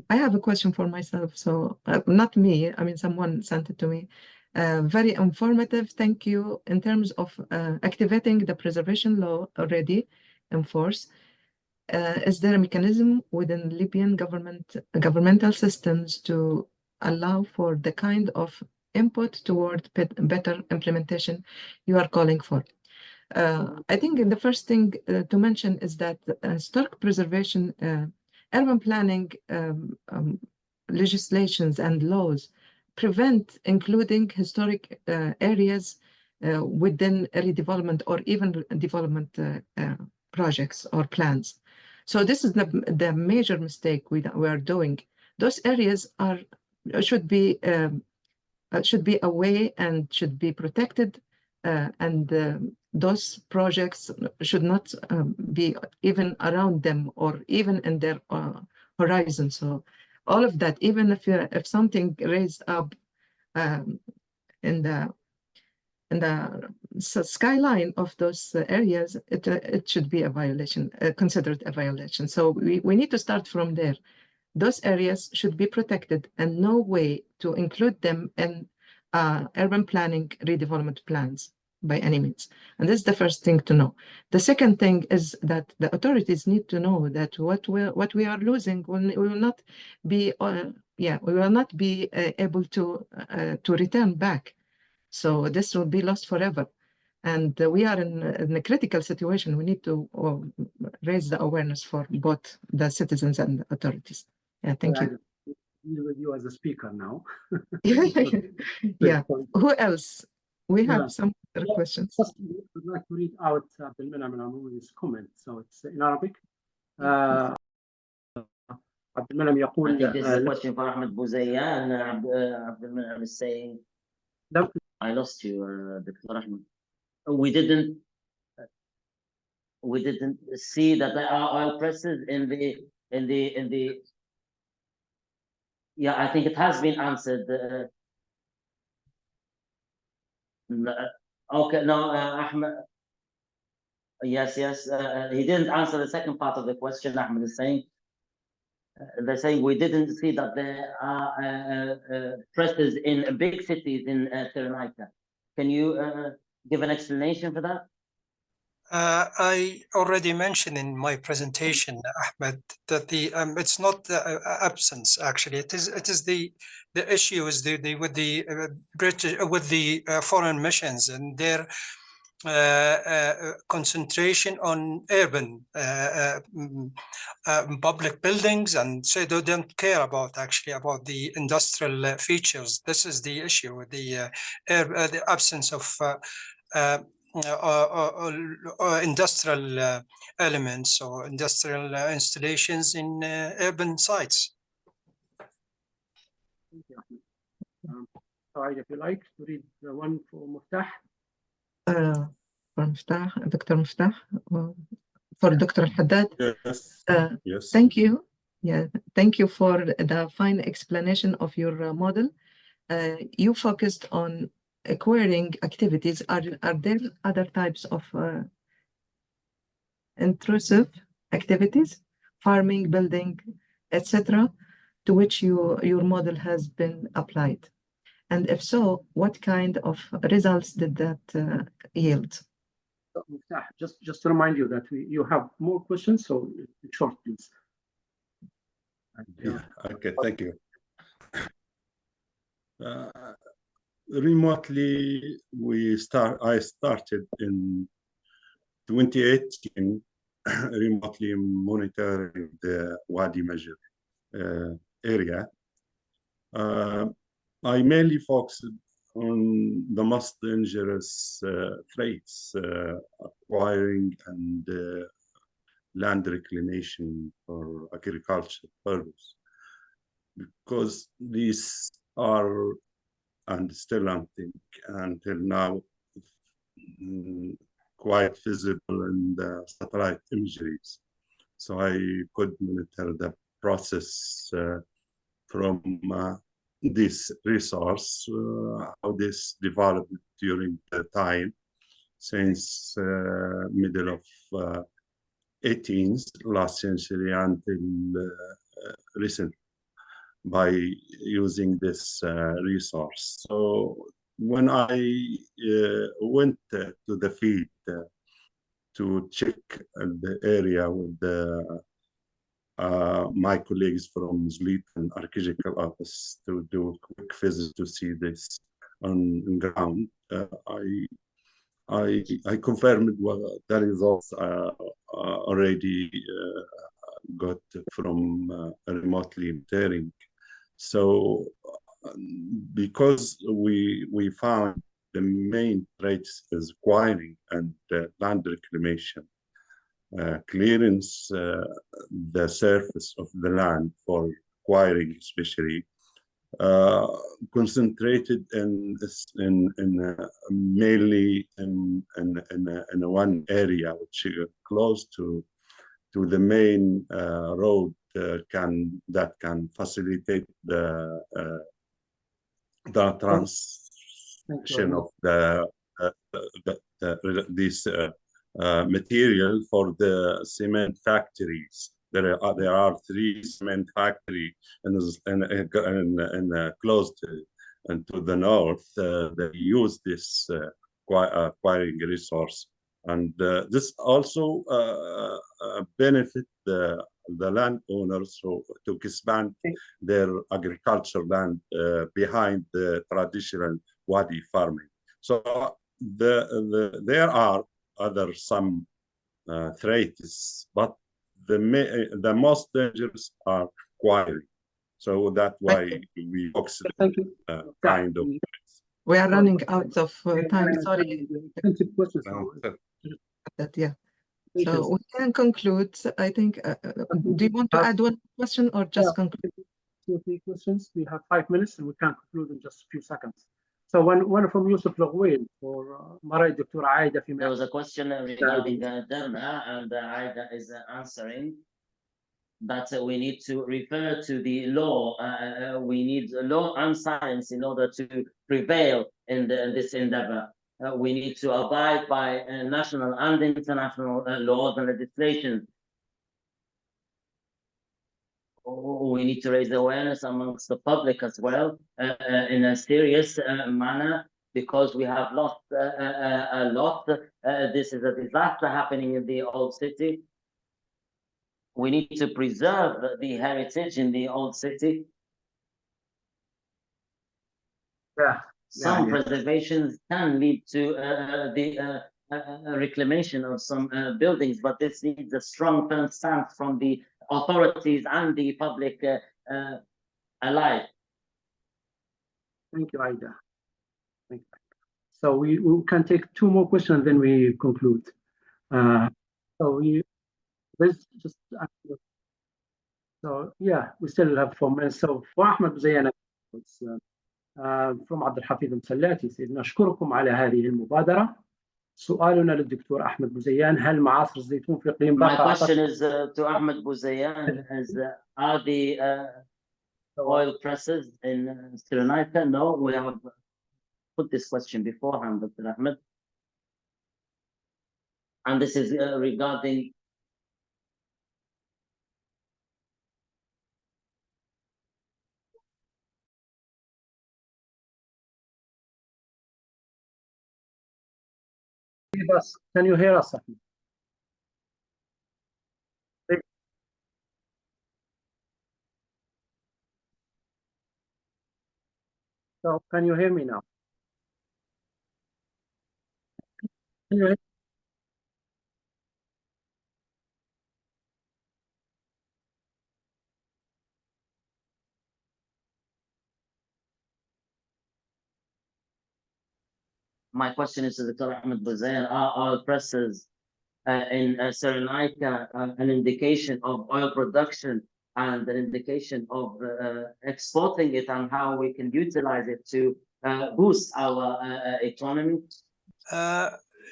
I have a question for myself, so not me, I mean, someone sent it to me. Very informative, thank you. In terms of activating the preservation law already in force, is there a mechanism within Libyan governmental systems to allow for the kind of input toward better implementation you are calling for? I think the first thing to mention is that historic preservation, urban planning legislations and laws prevent including historic areas within redevelopment or even development projects or plans. So this is the major mistake we are doing. Those areas should be away and should be protected, and those projects should not be even around them or even in their horizon. So all of that, even if something raised up in the skyline of those areas, it should be a violation, considered a violation. So we need to start from there. Those areas should be protected, and no way to include them in urban planning redevelopment plans by any means. And this is the first thing to know. The second thing is that the authorities need to know that what we are losing we will not be able to return back. So this will be lost forever. And we are in a critical situation. We need to raise the awareness for both the citizens and the authorities. Yeah, thank you. Deal with you as a speaker now. Yeah. Who else? We have some other questions. Just would like to read out Abdel-Menem Al-Amouri's comment. So it's in Arabic. Abdel-Menem يقول. I think this is a question for Ahmed Buzaian. Abdel-Menem is saying. No. I lost you, Dr. Ahmed. We didn't see that there are oil presses in the. Yeah, I think it has been answered. Okay, no, Ahmed. Yes. He didn't answer the second part of the question. Ahmed is saying. They're saying we didn't see that there are presses in big cities in Cyrenaica. Can you give an explanation for that? I already mentioned in my presentation, Ahmed, that it's not the absence. Actually, it is the issue is with the British with the foreign missions and their concentration on urban public buildings, and so they don't care about the industrial features. This is the issue with the absence of industrial elements or industrial installations in urban sites. Thank you, Ahmed. So if you like to read the one for Muftah. For Muftah, Dr. Muftah, for Dr. Alhddad. Yes. Yes. Thank you. Yeah, thank you for the fine explanation of your model. You focused on acquiring activities. Are there other types of intrusive activities, farming, building, etc., to which your model has been applied? And if so, what kind of results did that yield? Just to remind you that you have more questions, so short, please. Yeah. Okay. Thank you. Remotely, I started in 2018, remotely monitoring the Wadi Majid area. I mainly focused on the most dangerous threats, acquiring and land reclamation for agriculture purpose, because these are, and still I think until now, quite visible in the satellite imageries. So I could monitor the process from this resource, how this developed during the time since middle of 18th last century until recent, by using this resource. So when I went to the field to check the area with my colleagues from Libyan Archaeological Office to do a quick visit to see this on ground, I confirmed the results already got from remotely monitoring. So because we found the main threats is acquiring and land reclamation, clearance the surface of the land for acquiring, especially concentrated mainly in one area which is close to the main road that can facilitate the transition of this material for the cement factories. There are 3 cement factories and close to the north. They use this acquiring resource, and this also benefit the landowners to expand their agricultural land behind the traditional wadi farming. So there are some threats, but the most dangerous are acquiring. So that's why we focus kind of. We are running out of time. Sorry. Yeah. So we can conclude. I think. Do you want to add one question or just conclude? 2 or 3 questions. We have 5 minutes, and we can conclude in just a few seconds. So one from Yusuf Lagwil for Dr. Aida. There was a question regarding Derna, and Aida is answering that we need to refer to the law. We need law and science in order to prevail in this endeavor. We need to abide by national and international laws and legislation. We need to raise awareness amongst the public as well in a serious manner, because we have lost a lot. This is a disaster happening in the old city. We need to preserve the heritage in the old city. Some preservations can lead to the reclamation of some buildings, but this needs a strong firm stance from the authorities and the public alike. Thank you, Aida. Thank you. So we can take 2 more questions, and then we conclude. So yeah, we still have 4 minutes. So for Ahmed Buzaian, from عبد الحفيظ مسلاتي. سيدنا نشكركم على هذه المبادرة. سؤالنا للدكتور أحمد بوزيان: هل معاصر الزيتون في إقليم My بقعة question is to Ahmed Buzaian, are the oil presses in Cyrenaica? No, we have put this question beforehand, Dr. Ahmed. And this is regarding Can you hear us? So can you hear me now? Can you hear? my question is to Dr. Ahmed Buzaian, are oil presses in Cyrenaica an indication of oil production and an indication of exporting it and how we can utilize it to boost our economy?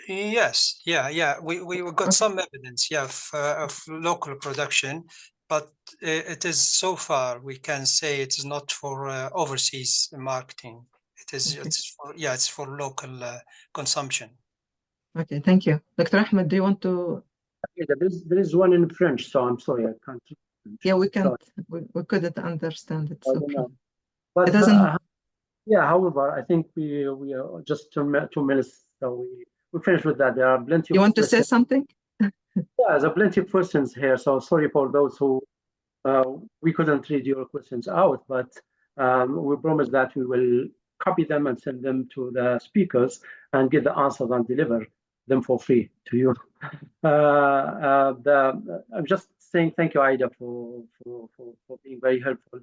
Yes, yeah. We got some evidence, yeah, of local production, but it is so far we can say it is not for overseas marketing. It's for local consumption. Okay, thank you. Dr. Ahmed, do you want to? Yeah, there is one in French, so I'm sorry, I can't. Yeah, we can't. We couldn't understand it. So but it doesn't. Yeah, however, I think we are just 2 minutes, so we finished with that. There are plenty. You want to say something? Yeah, there are plenty of questions here. So sorry for those who we couldn't read your questions out, but we promise that we will copy them and send them to the speakers and get the answers and deliver them for free to you. I'm just saying thank you, Aida, for being very helpful.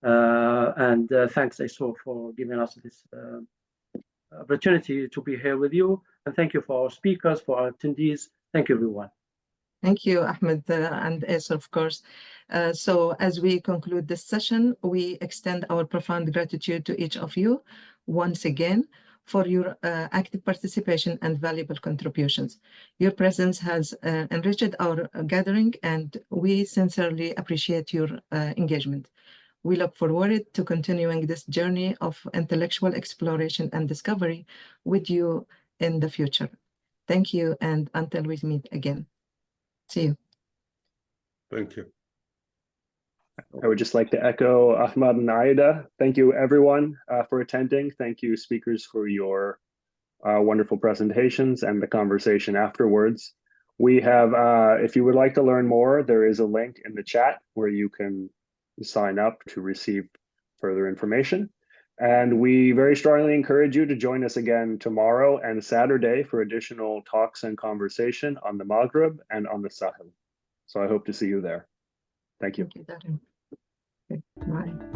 And thanks, ASOR, for giving us this opportunity to be here with you. And thank you for our speakers, for our attendees. Thank you, everyone. Thank you, Ahmed and ASOR, of course. So as we conclude this session, we extend our profound gratitude to each of you once again for your active participation and valuable contributions. Your presence has enriched our gathering, and we sincerely appreciate your engagement. We look forward to continuing this journey of intellectual exploration and discovery with you in the future. Thank you, and until we meet again. See you. Thank you. I would just like to echo Ahmed and Aida. Thank you, everyone, for attending. Thank you, speakers, for your wonderful presentations and the conversation afterwards. We have, if you would like to learn more, there is a link in the chat where you can sign up to receive further information. And we very strongly encourage you to join us again tomorrow and Saturday for additional talks and conversation on the Maghreb and on the Sahel. So I hope to see you there. Thank you. Thank you, Darren. Okay, bye.